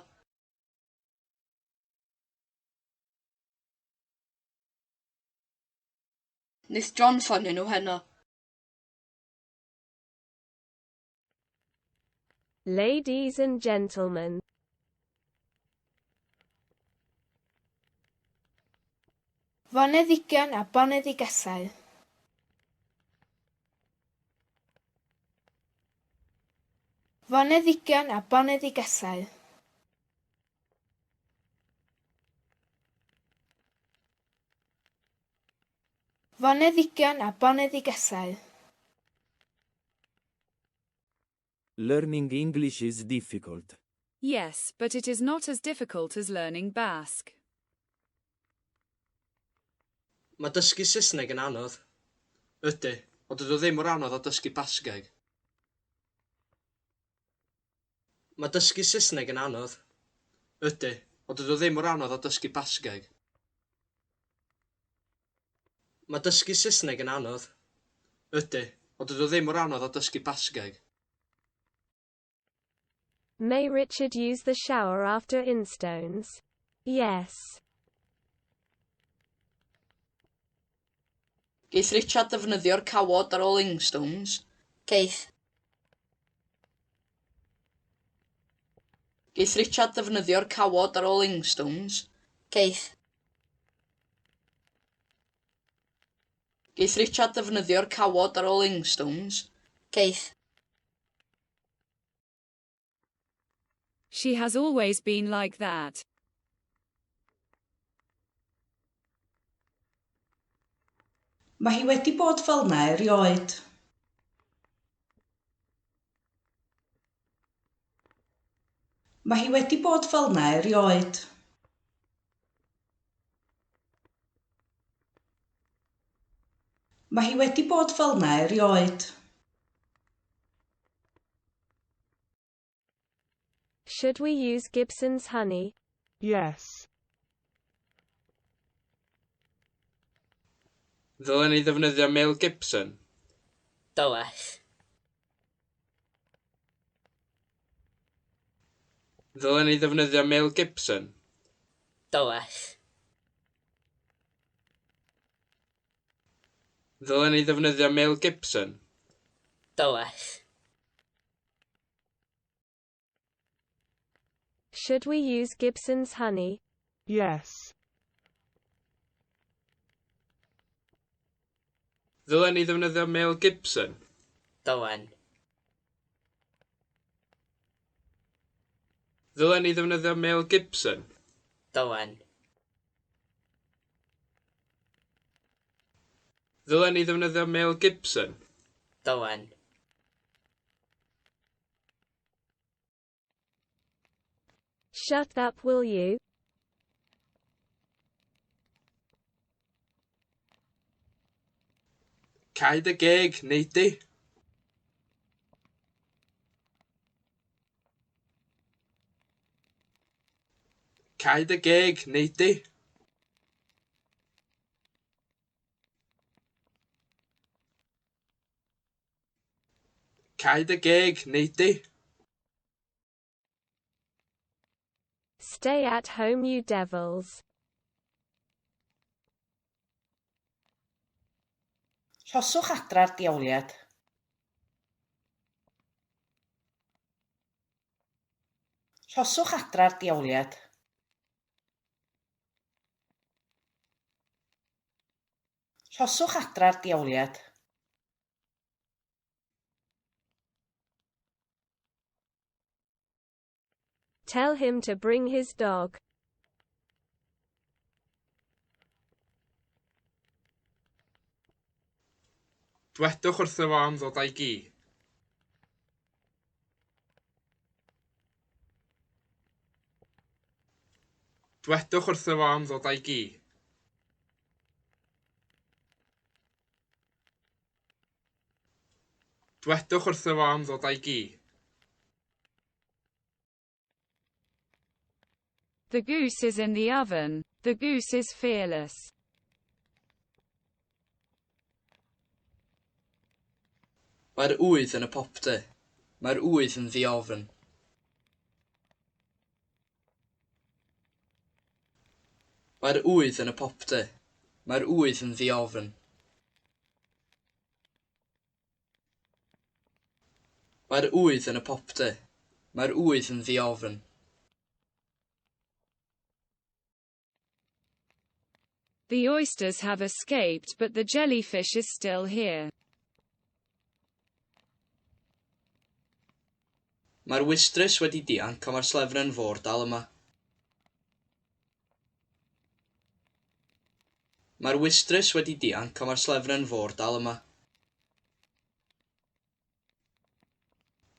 Wnaeth John ffonio nhw heno. Ladies and gentlemen. Foneddigion a boneddigesau. Foneddigion a boneddigesau. Foneddigion a boneddigesau. Learning English is difficult. Yes, but it is not as difficult as learning Basque. Mae dysgu Saesneg yn anodd. Ydy, ond dydw ddim mor anodd o dysgu Basgeg. Mae dysgu Saesneg yn anodd. Ydy, ond dydw ddim mor anodd o dysgu Basgeg. Mae dysgu Saesneg yn anodd. Ydy, ond dydw ddim mor anodd o dysgu Basgeg. May Richard use the shower after Instones? Yes. Geith Richard ddefnyddio'r cawod ar ôl Ingstones? Geith. Geith Richard ddefnyddio'r cawod ar ôl Ingstones? Geith. Geith Richard ddefnyddio'r cawod ar ôl Ingstones? Geith. She has always been like that. Mae hi wedi bod fel yna erioed. Mae hi wedi bod fel yna erioed. Mae hi wedi bod fel yna erioed. Should we use Gibson's honey? Yes. Ddylen ni ddefnyddio Mel Gibson? Dylech. Ddylen ni ddefnyddio Mel Gibson? Dylech. Ddylen ni ddefnyddio Mel Gibson? Dylech. Should we use Gibson's honey? Yes. Ddylen ni ddefnyddio Mel Gibson? Dylen. Ddylen ni ddefnyddio Mel Gibson? Dylen. Ddylen ni ddefnyddio Mel Gibson? Dylen. Shut up, will you? Caid y geg, neidi. Caid y geg, neidi. Cau dy geg, neidi. Stay at home, you devils. Rhoswch adra'r diawliad. Rhoswch adra'r diawliad. Rhoswch adra'r diawliad. Tell him to bring his dog. Dwedwch wrtho fo am ddod â'i gi. Dwedwch wrtho fo am ddod â'i gi. Dwedwch wrtho fo am ddod â'i gi. The goose is in the oven. The goose is fearless. Mae'r ŵydd yn y popty. Mae'r ŵydd yn ddiofn. Mae'r ŵydd yn y popty. Mae'r ŵydd yn ddiofn. Mae'r ŵydd yn y popty. Mae'r ŵydd yn ddiofn. The oysters have escaped, but the jellyfish is still here. Mae'r wistrys wedi dianc, ond mae'r slefren fôr dal yma. Mae'r wistrys wedi dianc, ond mae'r slefren fôr dal yma.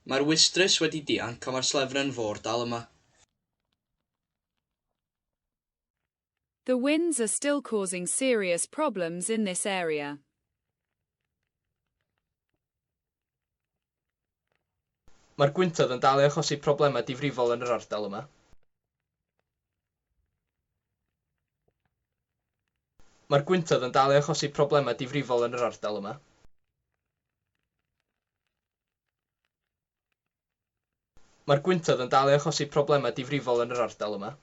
Mae'r wistrys wedi dianc, ond mae'r slefren fôr dal yma. The winds are still causing serious problems in this area. Mae'r gwyntoedd yn dal i achosi problemau difrifol yn yr ardal yma. Mae'r gwyntoedd yn dal i achosi problemau difrifol yn yr ardal yma. Mae'r gwyntoedd yn dal i achosi problemau difrifol yn yr ardal yma.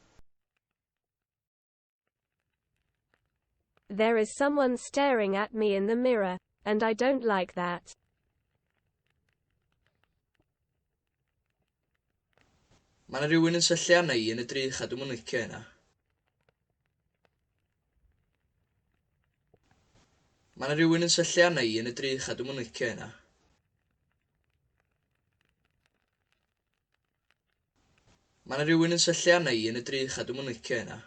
There is someone staring at me in the mirror, and I don't like that. Mae yna rhywun yn syllu arna i yn y drych a dwi'm yn licio hynna. Mae yna rhywun yn syllu arna i yn y drych a dwi'm yn licio hynna. Mae yna rhywun yn syllu arna i yn y drych a dwi'm yn licio hynna.